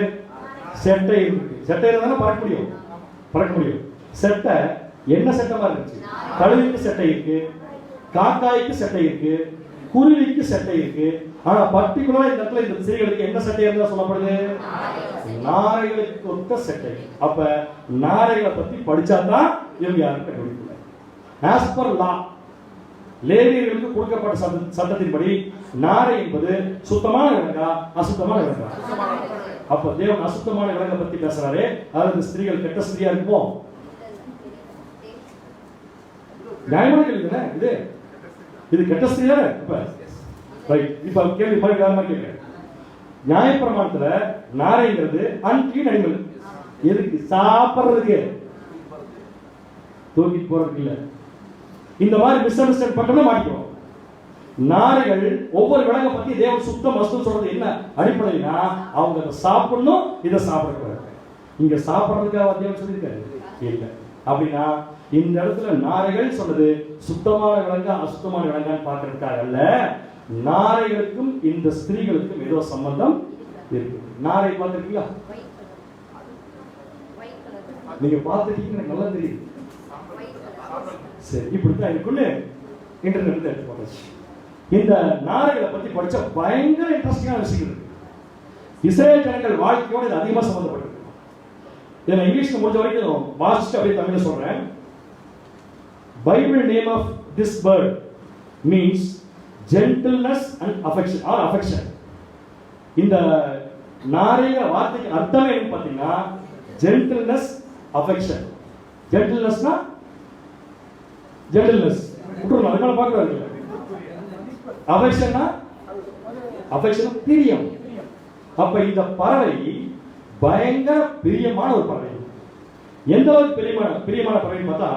S1: செட்டை இருக்கு, செட்டை இருந்தாலும் பறக்க முடியும், பறக்க முடியும். செட்டை என்ன செட்டமா இருந்துச்சு? கழுவிக்கு செட்டை இருக்கு, காக்காய்க்கு செட்டை இருக்கு, குருவிக்கு செட்டை இருக்கு. ஆனா பர்டிகுலரா இந்த இடத்துல இந்த ஸ்திரீகளுக்கு என்ன செட்டை இருந்தா சொல்லப்படுது? நாரைகளுக்கு ஒத்த செட்டை. அப்ப நாரைகளை பத்தி படிச்சாதான் இவங்க யாரும் கண்டுபிடிக்கல. ஆஸ் பர் லா, லேவியர்களுக்கு கொடுக்கப்பட்ட சட்டத்தின்படி நாரை என்பது சுத்தமான விலங்கா அசுத்தமான விலங்கா? அப்ப தேவன் அசுத்தமான விலங்கை பத்தி பேசுறாரு. அதாவது ஸ்திரீகள் கெட்ட ஸ்திரீயா இருக்குமோ? நியாயமான கேள்வி தானே இது. இது கெட்ட ஸ்திரீயா? இப்ப ரைட். இப்ப கேள்வி மாதிரி வேற மாதிரி கேட்கிறேன். நியாயப்பிரமாணத்துல நாரைங்கிறது அன்கிளீன் அனிமல். எதுக்கு? சாப்பிடுறதுக்கு, தூக்கிட்டு போறதுக்கு இல்ல. இந்த மாதிரி மிஸ் அண்டர்ஸ்டாண்ட் பண்ணவே மாட்டோம். நாரைகள் ஒவ்வொரு விலங்கை பத்தி தேவன் சுத்தம் வஸ்து சொல்றது என்ன அடிப்படையினா அவங்க அதை சாப்பிடணும், இதை சாப்பிடக்கூடாது. இங்க சாப்பிடுறதுக்காக தேவன் சொல்லியிருக்காரு இல்ல. அப்படின்னா இந்த இடத்துல நாரைகள் சொன்னது சுத்தமான விலங்கா அசுத்தமான விலங்கான்னு பார்க்கறதுக்காக அல்ல. நாரைகளுக்கும் இந்த ஸ்திரீகளுக்கும் ஏதோ சம்பந்தம் இருக்கு. நாரை பார்த்துருக்கீங்களா? நீங்க பார்த்துருக்கீங்க, எனக்கு நல்லா தெரியுது. சரி, இப்படித்தான் இதுக்குள்ள இன்டர்நெட் எடுத்து போட்டாச்சு. இந்த நாரைகளை பத்தி படிச்ச பயங்கர இன்ட்ரெஸ்டிங்கான விஷயம் இருக்கு. இஸ்ரேல் ஜனங்கள் வாழ்க்கையோட இது அதிகமா சம்பந்தப்பட்டிருக்கு. இதை இங்கிலீஷ்ல முடிஞ்ச வரைக்கும் வாசிச்சு அப்படியே தமிழ்ல சொல்றேன். Bible name of this bird means gentleness and affection or affection. இந்த நாரைங்கிற வார்த்தைக்கு அர்த்தமே என்ன பாத்தீங்கன்னா gentleness, affection. gentlenessனா gentleness விட்டுறலாம், அதனால பார்க்கறாங்க. affectionனா affection பிரியம். அப்ப இந்த பறவை பயங்கர பிரியமான ஒரு பறவை. எந்த அளவுக்கு பிரியமான பறவை பார்த்தா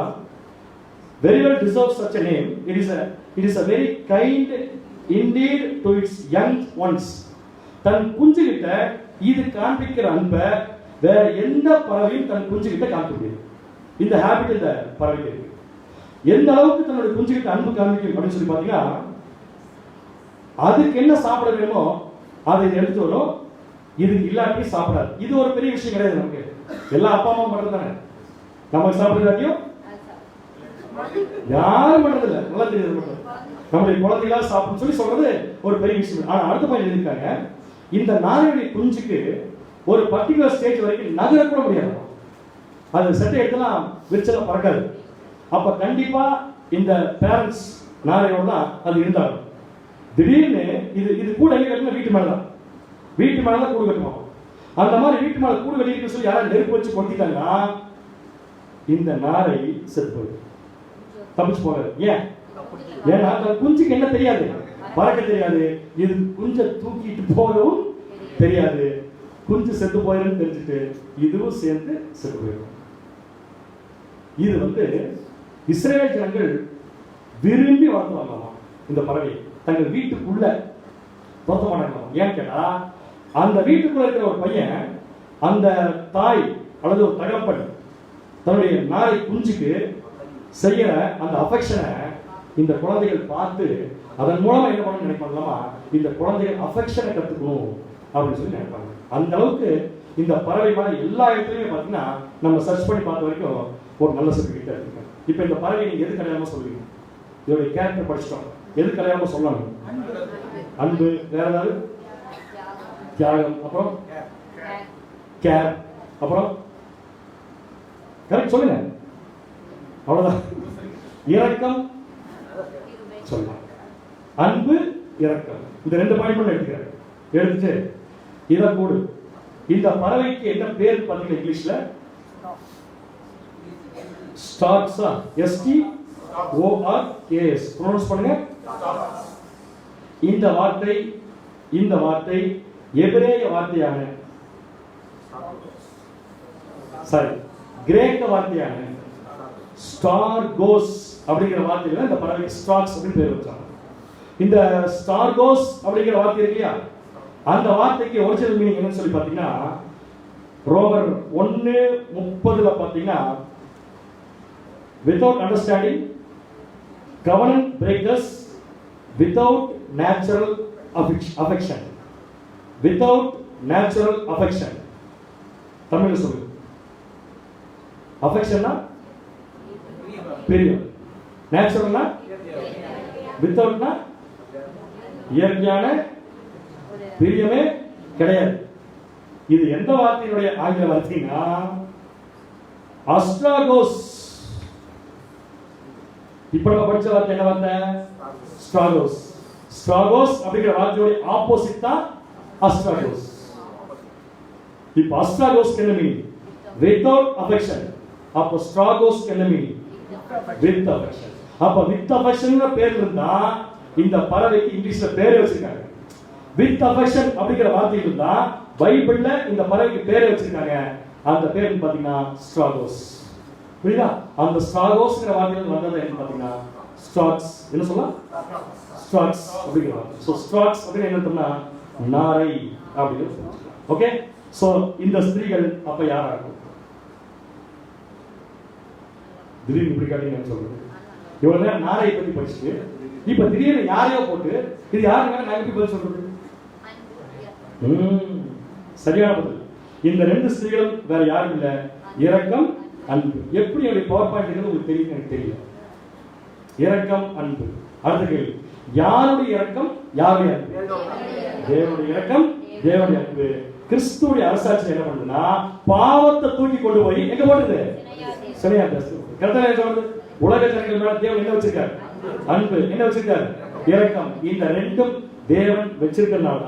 S1: very well deserves such a name. It is a very kind indeed to its young ones. தன் குஞ்சுகிட்ட இது காண்பிக்கிற அன்பை வேற எந்த பறவையும் தன் குஞ்சுகிட்ட காண்பிக்க முடியாது. இந்த ஹேபிட் இந்த பறவைக்கு இருக்கு. எந்த அளவுக்கு தன்னுடைய குஞ்சுகிட்ட அன்பு காண்பிக்கும் அப்படின்னு சொல்லி பார்த்தீங்கன்னா, அதுக்கு என்ன சாப்பிட வேணுமோ அதை எடுத்து வரும், இது இல்லாட்டி சாப்பிடாது. இது ஒரு பெரிய விஷயம் கிடையாது நமக்கு. எல்லா அப்பா அம்மா பண்றது தானே. நமக்கு சாப்பிடுறதாட்டியும் யாரும் பண்றதில்லை. நல்லா தெரியாது மட்டும் நம்முடைய குழந்தைகளா சாப்பிடும் சொல்லி சொல்றது ஒரு பெரிய விஷயம். ஆனா அடுத்த பாயிண்ட் எழுதியிருக்காங்க, இந்த நாரையுடைய குஞ்சுக்கு ஒரு பர்டிகுலர் ஸ்டேஜ் வரைக்கும் நகர கூட முடியாது. அது செட்டை எடுத்துலாம் விரிச்சல பறக்காது. அப்ப கண்டிப்பா இந்த பேரண்ட்ஸ் நாரையோட தான் அது இருந்தாலும் திடீர்னு இது கூட எங்க கட்டணும், வீட்டு மேலதான். வீட்டு மேலதான் கூடு கட்டுவோம். அந்த மாதிரி வீட்டு மேல கூடு கட்டிட்டு சொல்லி யாராவது நெருப்பு வச்சு கொட்டிட்டாங்கன்னா இந்த நாரை செத்து போயிடும், தப்பிச்சு போகாது. ஏன்? ஏன்னா குஞ்சுக்கு என்ன தெரியாது, பறக்க தெரியாது. இது குஞ்சை தூக்கிட்டு போகவும் தெரியாது. குஞ்சு செத்து போயிடும் தெரிஞ்சுட்டு இதுவும் சேர்ந்து செத்து போயிடும். இது இஸ்ரேல் ஜனங்கள் விரும்பி வளர்த்துவாங்களாம் இந்த பறவை. தங்கள் வீட்டுக்குள்ள துரத்த மாட்டாங்களாம். ஏன்னு கேட்டா, அந்த வீட்டுக்குள்ள இருக்கிற ஒரு பையன் அந்த தாய் அல்லது ஒரு தகப்பன் தன்னுடைய நாரை குஞ்சுக்கு செய்யற அந்த அஃபெக்ஷனை இந்த குழந்தைகள் பார்த்து அதன் மூலமா என்ன பண்ணணும்னு நினைப்பாங்களாமா, இந்த குழந்தைகள் அஃபெக்ஷனை கத்துக்கணும் அப்படின்னு சொல்லி நினைப்பாங்க. அந்த அளவுக்கு இந்த பறவை மேல எல்லா இடத்துலயுமே பார்த்தீங்கன்னா நம்ம சர்ச் பண்ணி பார்த்த வரைக்கும் ஒரு நல்ல சர்டிஃபிகேட் இருக்கு. இப்போ இந்த பறவை நீங்க எது கல்யாணமா சொல்லுவீங்க? இதோட கேரக்டர் படிச்சிட்டோம். எது கல்யாணமா சொல்லணும்? அன்பு, வேற ஏதாவது? தியாகம், அப்புறம் கேர், அப்புறம் கரெக்ட் சொல்லுங்க. அவ்வளவுதான். இரக்கம் சொல்லலாம். அன்பு, இரக்கம், இந்த ரெண்டு பாயிண்ட் மட்டும் எடுத்துக்கிறேன். எடுத்துட்டு இதை கூடு. இந்த பறவைக்கு என்ன பேர் பார்த்தீங்கன்னா இங்கிலீஷ்ல ஸ்டார்க்ஸா, STORKS ப்ரொனவுன்ஸ் பண்ணுங்க. இந்த வார்த்தை எபிரேய வார்த்தையான கிரேக்க வார்த்தையான ஸ்டார்கோஸ் அப்படிங்கிற வார்த்தையில இந்த பறவைக்கு ஸ்டார்க்ஸ் அப்படின்னு பேர் வச்சாங்க. இந்த ஸ்டார்கோஸ் அப்படிங்கிற வார்த்தை இருக்கு இல்லையா, அந்த வார்த்தைக்கு ஒரிஜினல் மீனிங் என்னன்னு சொல்லி பார்த்தீங்கன்னா, ரோமர் 1:30 பார்த்தீங்கன்னா, without understanding, covenant breakers, without natural affection. Without natural affection. தமிழ்ல சொல்லுங்க. affectionனா பிரியம், நேச்சுரல்னா வித்தவுட்னா இயற்கையான பிரியமே கிடையாது. இது எந்த வார்த்தையினுடைய ஆங்கில வார்த்தைனா அஸ்ட்ராகோஸ். இப்ப நம்ம படிச்ச வார்த்தை என்ன வார்த்தை? ஸ்ட்ராகோஸ். ஸ்ட்ராகோஸ் அப்படிங்கிற வார்த்தையோட ஆப்போசிட் தான் அஸ்ட்ராகோஸ். இப்ப அஸ்ட்ராகோஸ் என்ன மீனிங்? without affection. அப்ப ஸ்ட்ராகோஸ் என்ன மீனிங்? with affection. அப்ப with affection பேர் இருந்தா இந்த பறவைக்கு இங்கிலீஷ்ல பேரே வச்சிருக்காங்க. with affection அப்படிங்கிற வார்த்தை இருந்தா பைபிள்ல இந்த பறவைக்கு பேரே வச்சிருக்காங்க. அந்த பேர் பாத்தீங்கன்னா ஸ்ட்ராகோஸ். புரியுதா? அந்த ஸ்ட்ராகோஸ்ங்கிற வார்த்தையில வந்தது என்ன பாத்தீங்கன்னா ஸ்டார்க்ஸ். என்ன சொல்லலாம்? ஸ்டார்க்ஸ் அப்படிங்கிற வார்த்தை. சோ ஸ்டார்க்ஸ் அப்படின்னு என்ன அர்த்தம்னா நாரை அப்படிங்கிறது. ஓகே, சோ இந்த ஸ்திரீகள் அப்ப யாரா இருக்கும்? திடீர்னு இப்படி காட்டிங்கன்னு சொல்றது. இவ்வளவு நேரம் நாரையை பத்தி படிச்சுட்டு இப்ப திடீர்னு யாரையோ போட்டு இது யாருங்க நான் எப்படி பதில் சொல்றது? சரியான பதில். இந்த ரெண்டு ஸ்திரீகளும் வேற யாரும் இல்ல, இரக்கம், அன்பு. எப்படி அவருடைய பவர் பாயிண்ட் உங்களுக்கு தெரியும்? எனக்கு தெரியல. இரக்கம், அன்பு. அடுத்த கேள்வி, யாருடைய இரக்கம், யாருடைய அன்பு? தேவனுடைய இரக்கம், தேவனுடைய அன்பு. கிறிஸ்துவுடைய அரசாட்சி என்ன பண்ணுதுன்னா பாவத்தை தூக்கி கொண்டு போய் எங்க போடுது? சரியா பேசு. கரெக்டா சொல்றது. உலக ஜனங்கள் மேல தேவன் என்ன வச்சிருக்காரு? அன்பு. என்ன வச்சிருக்காரு? இரக்கம். இந்த ரெண்டும் தேவன் வச்சிருக்கிறதுனால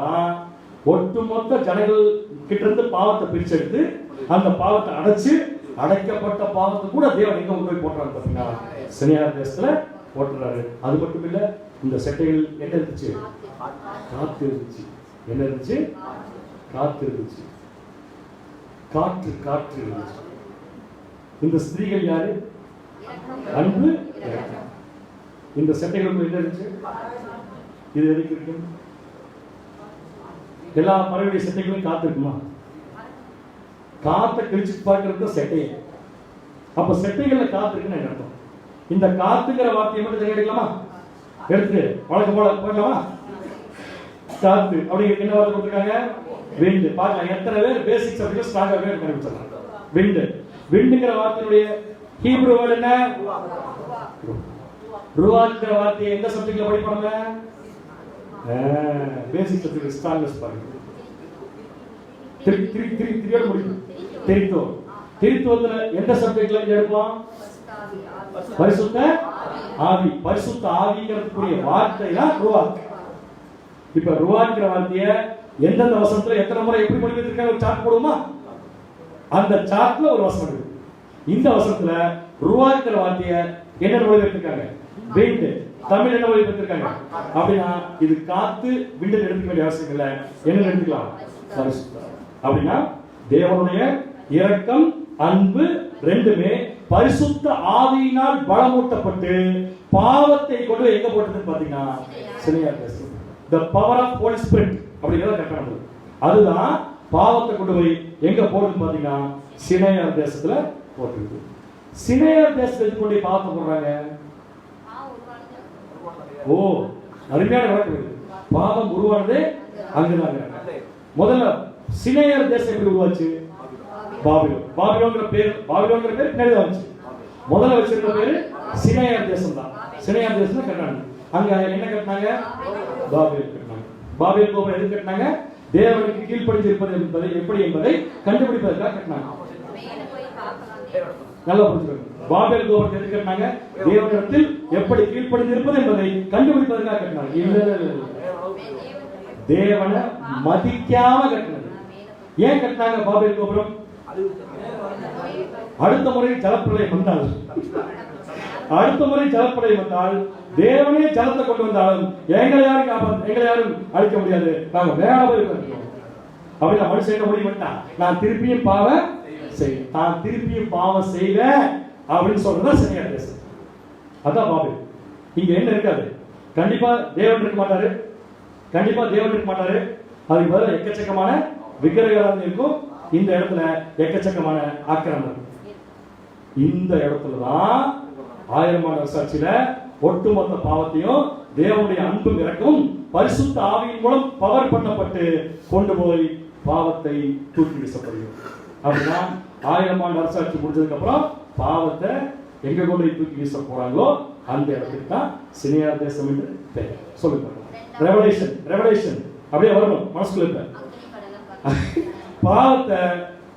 S1: ஒட்டுமொத்த ஜனங்கள் கிட்ட இருந்து பாவத்தை பிரிச்செடுத்து அந்த பாவத்தை அடைக்கப்பட்ட பாவத்தை கூட தேவன் எங்க கொண்டு போய் போட்டுறாரு பாத்தீங்கன்னா சனியார தேசத்துல போட்டுறாரு. அது மட்டும் இல்ல, இந்த செட்டைகள் என்ன இருந்துச்சு? காத்து இருந்துச்சு. என்ன இருந்துச்சு? காத்து இருந்துச்சு. காற்று இருந்துச்சு. இந்த ஸ்திரீகள் யாரு? அன்பு இரக்கம். இந்த சட்டைகளுக்கு என்ன இருந்துச்சு? இது எதுக்கு இருக்கு? எல்லா பறவைடைய சட்டைகளும் காத்து இருக்குமா? காத்தை கிழிச்சு பார்க்கறது சட்டையை. அப்ப சட்டைகள்ல காத்து இருக்குன்னு என்ன அர்த்தம்? இந்த காத்துங்கிற வார்த்தையை மட்டும் தனியாக எடுக்கலாமா? எடுத்து வழக்கம் போல போயிடலாமா? காத்து அப்படிங்கிறது என்ன வார்த்தை கொடுத்துருக்காங்க? விண்டு. பார்க்கலாம் எத்தனை பேர் பேசிக் சப்ஜெக்ட் ஸ்ட்ராங்கா பேர் கண்டுபிடிச்சாங்க. விண்டு. விண்டுங்கிற வார்த்தையுடைய ஹீப்ரு வேர்ட் என்ன? ருவாங்கிற வார்த்தையை எந்த சப்ஜெக்ட்ல படிப்பாங்க? பேசிக் சப்ஜெக்ட் ஸ்ட்ராங்கஸ்ட் பாருங்க. திரியோட முடியும். திரித்துவம். திரித்துவத்துல எந்த சப்ஜெக்ட்ல எடுப்போம்? பரிசுத்த ஆவி. பரிசுத்த ஆவிங்கிறதுக்குரிய வார்த்தை தான் ருவாக். இப்ப ருவாங்கிற வார்த்தைய எந்தெந்த வசனத்துல எத்தனை முறை எப்படி மொழிபெயர்த்திருக்காங்க ஒரு சார்ட் போடுவோமா? அந்த சார்ட்ல ஒரு வசனம் இருக்கு. இந்த வசனத்துல ருவாங்கிற வார்த்தைய என்ன மொழிபெயர்த்திருக்காங்க? விண்ட். தமிழ் என்ன மொழிபெயர்த்திருக்காங்க? அப்படின்னா இது காத்து விண்டு எடுத்துக்க வேண்டிய அவசியம் இல்லை. என்ன எடுத்துக்கலாம்? பரிசுத்த. அப்படின்னா தேவனுடைய இரக்கம் அன்பு ரெண்டுமே பரிசுத்த ஆவியினால் பலமூட்டப்பட்டு பாவத்தை கொண்டு எங்க போட்டதுன்னு பாத்தீங்கன்னா சினையார் தேசம். the power of holy spirit அப்படிங்கறத கட்டணும். அதுதான் பாவத்தை கொண்டு போய் எங்க போடுதுன்னு பாத்தீங்கன்னா சினையார் தேசத்துல போட்டுருக்கு. சினையார் தேசத்துக்கு கொண்டு போய் பாவத்தை போடுறாங்க. ஓ அருமையான விளக்கம். பாவம் உருவானதே அங்கதாங்க. முதல்ல சினையார் தேசம் எப்படி உருவாச்சு? பாபிலோன். பாபிலோன்ங்கிற பேர் பின்னாடி வந்துச்சு. முதல்ல வச்சிருந்த பேரு சினையார் தேசம் தான். சினையார் தேசம் கட்டினாங்க. அங்க என்ன கட்டினாங்க? பாபில் கட்டினாங்க. பாபில் கோபுரம் எதுக்கு கட்டினாங்க? தேவனுக்கு கீழ்ப்படிந்து இருப்பது என்பதை எப்படி என்பதை கண்டுபிடிப்பதற்காக கட்டினாங்க. நல்லா புரிஞ்சுக்கணும். பாபில் கோபுரம் எதுக்கு கட்டினாங்க? தேவனிடத்தில் எப்படி கீழ்ப்படிந்து இருப்பது என்பதை கண்டுபிடிப்பதற்காக கட்டினாங்க. இல்ல தேவனை மதிக்காம கட்டினது. ஏன் கட்டினாங்க பாபில் கோபுரம்? அடுத்த முறை ஜலப்பிரளயம் வந்தால் தேவனே ஜலத்தை கொண்டு வந்தாலும் எங்களை யாரும் அழிக்க முடியாது. நாங்க வேற போயிருக்கோம். அப்படின்னா மனுஷன் என்ன முடிவு பண்ணிட்டான்? நான் திருப்பியும் பாவம் செய்வேன் அப்படின்னு சொல்றதா சரியா பேசு. அதான் பாபில். இங்க என்ன இருக்காது? கண்டிப்பா தேவன் இருக்க மாட்டாரு. அதுக்கு பதிலாக எக்கச்சக்கமான விக்கிரகங்கள் இருக்கும். இந்த இடத்துல எக்கச்சக்கமான ஆக்கிரமம். இந்த இடத்துலதான் 1000 ஆண்டு அரசாட்சியில ஒட்டுமொத்த பாவத்தையும் தேவனுடைய அன்பும் இறக்கும் பரிசுத்த ஆவியின் மூலம் பவர் பண்ணப்பட்டு கொண்டு போய் பாவத்தை தூக்கி வீசப்படுகிறது. அப்படின்னா 1000 ஆண்டு அரசாட்சி முடிஞ்சதுக்கு அப்புறம் பாவத்தை எங்க கொண்டு போய் தூக்கி வீச போறாங்களோ அந்த இடத்துக்கு தான் சினையார் தேசம் என்று பெயர். சொல்லுங்க. ரெவலேஷன் அப்படியே வரணும் மனசுக்குள்ள இருக்க. பாவத்தை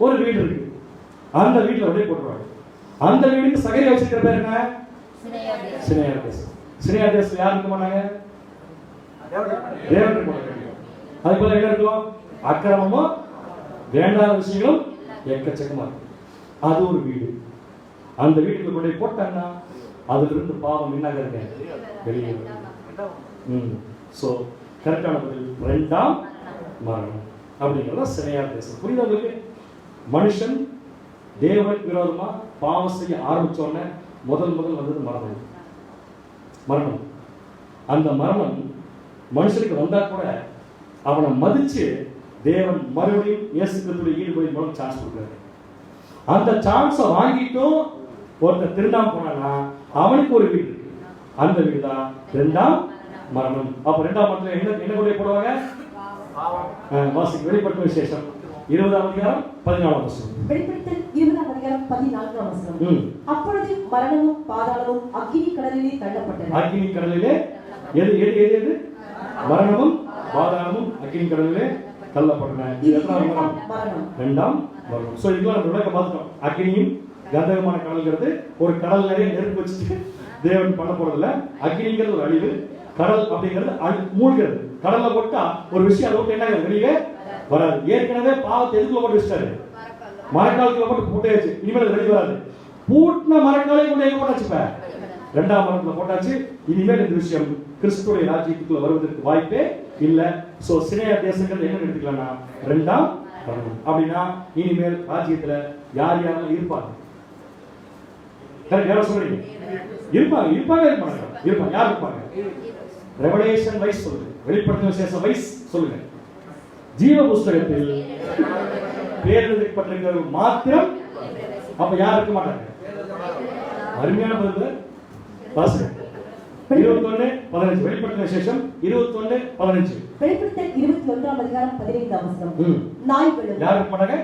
S1: ஒரு வீடு இருக்கு. அந்த வீட்டுல அப்படியே போட்டுருவாங்க. அந்த வீட்டுக்கு சகரி வச்சிருக்கிற பேர் என்ன? சினையார் தேசம். சினையார் தேசம் யார் இருக்க மாட்டாங்க? தேவன் இருக்க மாட்டாங்க. அது போல என்ன இருக்கும்? அக்கிரமமும் வேண்டாத விஷயங்களும் எக்கச்சக்கமா இருக்கும். அது ஒரு வீடு. அந்த வீட்டுக்கு கொண்டு போட்டாங்கன்னா அதுல இருந்து பாவம் என்னாக இருக்க வெளியே. சோ கரெக்டான பதில் 2ஆம் மரணம் அப்படிங்கிறத சினையார் தேசம். புரியுது உங்களுக்கு? மனுஷன் தேவனுக்கு விரோதமா பாவம் செய்ய ஆரம்பிச்ச உடனே முதல் வந்தது மரணம். அந்த மரணம் மனுஷனுக்கு வந்தா கூட அவனை மதிச்சு தேவன் மறுபடியும் இயேசு கிறிஸ்துவின் ஈடுபடி மூலம் சான்ஸ் கொடுக்கிறாரு. அந்த சான்ஸை வாங்கிட்டும் ஒருத்தர் திருடாம போனான்னா அவனுக்கு ஒரு வீடு இருக்கு. அந்த வீடு தான் 2ஆம் மரணம். அப்ப 2ஆம் மரணத்துல என்ன கொண்டு போடுவாங்க? வாசிக்கு வெளிப்படுத்த விசேஷம் 20ஆம் அதிகாரம் 14ஆம் வசனம்.
S2: வெளிப்படுத்தல் 20ஆம் அதிகாரம் 14ஆம் வசனம். அப்பொழுது மரணமும் பாதாளமும் அக்கினி கடலிலே தள்ளப்பட்டன. அக்கினி கடலிலே எது? மரணமும் பாதாளமும் அக்கினி கடலிலே தள்ளப்பட்டன. இது எத்தனாவது மரணம்? 2ஆம் மரணம். சோ இதெல்லாம் நம்ம விளக்க பார்த்தோம். அக்கினியும் கந்தகமான கடல்ங்கிறது ஒரு கடல் நிறைய நெருப்பு வச்சுட்டு தேவன் பண்ண போறதில்ல. அக்கினிங்கிறது ஒரு அழிவு. கடல் அப்படிங்கிறது மூழ்கிறது. கடல்ல போட்டா ஒரு விஷயம் அதை விட்டு என்ன வெளியே வராது. ஏற்கனவே பாவத்தை எதுக்குள்ள போட்டு வச்சிட்டாரு? மரக்காலத்துல போட்டு போட்டாச்சு. இனிமேல் வெளியே வராது. பூட்டின மரக்காலை கொண்டு எங்க போட்டாச்சுப்ப? 2ஆம் மரணத்துல போட்டாச்சு. இனிமேல் இந்த விஷயம் கிறிஸ்துவுடைய ராஜ்யத்துக்குள்ள வருவதற்கு வாய்ப்பே இல்ல. சோ சினையார் தேசங்கள் என்ன எடுத்துக்கலாம்னா 2ஆம் மரணம். அப்படின்னா இனிமேல் ராஜ்யத்துல யார் யாரெல்லாம் இருப்பாங்க?
S1: கரெக்ட். யாரும் சொல்றீங்க? இருப்பாங்க. யார் இருப்பாங்க? ரெவலேஷன் வைஸ் சொல்லுங்க, வெளிப்படுத்தின விசேஷம் வைஸ் சொல்லுங்க. ஜீவ புஸ்தகத்தில் பேரெழுதப்பட்டிருக்கிறவர்கள் மாத்திரம் அப்ப யார் இருக்க மாட்டாங்க? அருமையான பதில். வாசிங்க. 21:15 வெளிப்படுத்தின விசேஷம் 21:15.
S2: வெளிப்படுத்தல் 21ஆம் அதிகாரம் 15ஆம் வசனம். நாய்களும்
S1: யார் இருக்க மாட்டாங்க?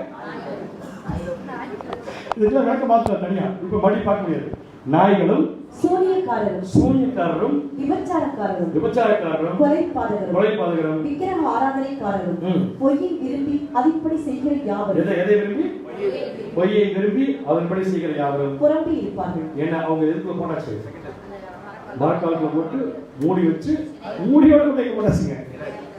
S1: இதெல்லாம் விளக்க மாத்திர தனியா இப்ப மடி பார்க்க முடியாது. நாய்களும் சூனியக்காரரும் விபச்சாரக்காரரும் கொலைபாதகரும்
S2: விக்கிரக ஆராதனைக்காரரும் பொய்யை விரும்பி அதன்படி செய்கிற யாவரும்
S1: எதை விரும்பி? பொய்யை விரும்பி அதன்படி செய்கிற யாவரும்
S2: புறம்பே இருப்பார்கள்.
S1: ஏன்னா அவங்க எதுக்குள்ள போட்டாச்சு? மரக்காலத்துல போட்டு மூடி வச்சு மூடியோட போட்டாச்சுங்க.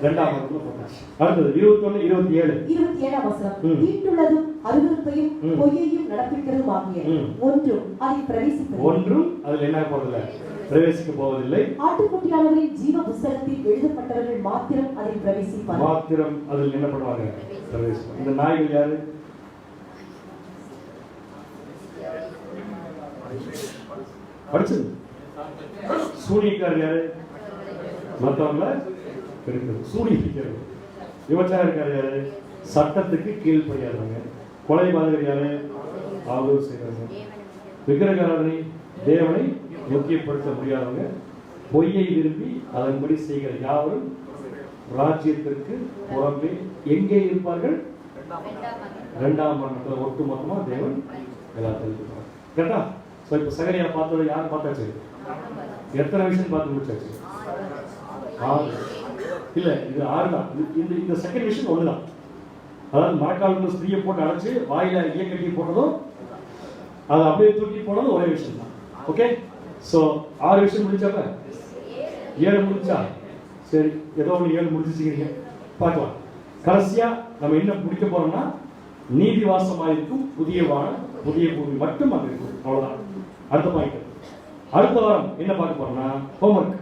S1: 2ஆம் வசனத்துல போட்டாச்சு. அடுத்தது 21:27
S2: வசனம். தீட்டுள்ளதும் அருவருப்பையும் பொய்யையும் நடப்பிக்கிறதும் ஆகிய ஒன்றும் அதில் என்ன போறதில்லை, பிரவேசிக்க போவதில்லை. ஆட்டுக்குட்டியானவரின் ஜீவ புஸ்தகத்தில் எழுதப்பட்டவர்கள் மாத்திரம் அதில் பிரவேசிப்பார்கள்.
S1: மாத்திரம் அதில் என்ன பண்ணுவாங்க? பிரவேசிப்பாங்க. இந்த நாய்கள் யாரு? படிச்சது. சூனியக்காரர் யாரு? மற்றவங்கள சூனியக்காரர். விபச்சாரக்காரர் யாரு? சட்டத்துக்கு கீழ்ப்படியாதவங்க. கொலைபாதகர் யாரு? ஆலோசனை செய்யறாங்க. விக்கிரகாராதனை தேவனை முக்கியப்படுத்த முடியாதவங்க. பொய்யை விரும்பி அதன்படி செய்கிற யாவரும் ராஜ்யத்திற்கு புறம்பே எங்கே இருப்பார்கள்? 2ஆம் மரணத்தில் ஒட்டுமொத்தமா தேவன் எல்லாத்தையும் இருப்பார். கேட்டா? சோ இப்ப சகரியா பார்த்ததை யார் பார்த்தாச்சு? எத்தனை விஷயம் பார்த்து முடிச்சாச்சு? 6. இல்ல இது 6 தான். இந்த செகண்ட் விஷயம் ஒண்ணுதான். அதாவது மரக்காலத்துல ஸ்திரியை போட்டு அடைச்சு வாயில கட்டி போட்டதும் அதை அப்படியே தூக்கி போனதும் ஒரே விஷயம் தான். ஓகே. சோ 6 விஷயம் முடிச்சாப்ப 7 முடிச்சா சரி, ஏதோ ஒன்று 7 முடிச்சுக்கிறீங்க. பார்க்கலாம். கடைசியா நம்ம என்ன முடிக்க போறோம்னா நீதிவாசமாயிருக்கும் புதிய வானம் புதிய பூமி மட்டும் அங்க இருக்கும். அவ்வளவுதான். அடுத்த பாயிண்ட். அடுத்த வாரம் என்ன பார்க்க போறோம்னா ஹோம்வொர்க்.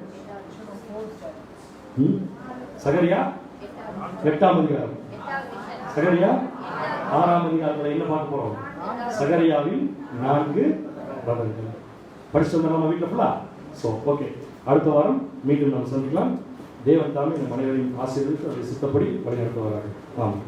S1: சகரியா 8ஆம் அதிகாரம், சகரியா 6ஆம் அதிகாரத்துல என்ன பார்க்க போறோம்? சகரியாவின் 4 பதங்கள் படிச்சு நம்ம வீட்டுல ஃபுல்லா. சோ ஓகே, அடுத்த வாரம் மீண்டும் நாம் சந்திக்கலாம். தேவன் தாமே இந்த மனிதரின் ஆசீர்வதித்து அதை சித்தப்படி வழிநடத்துவார்கள். ஆமாம்.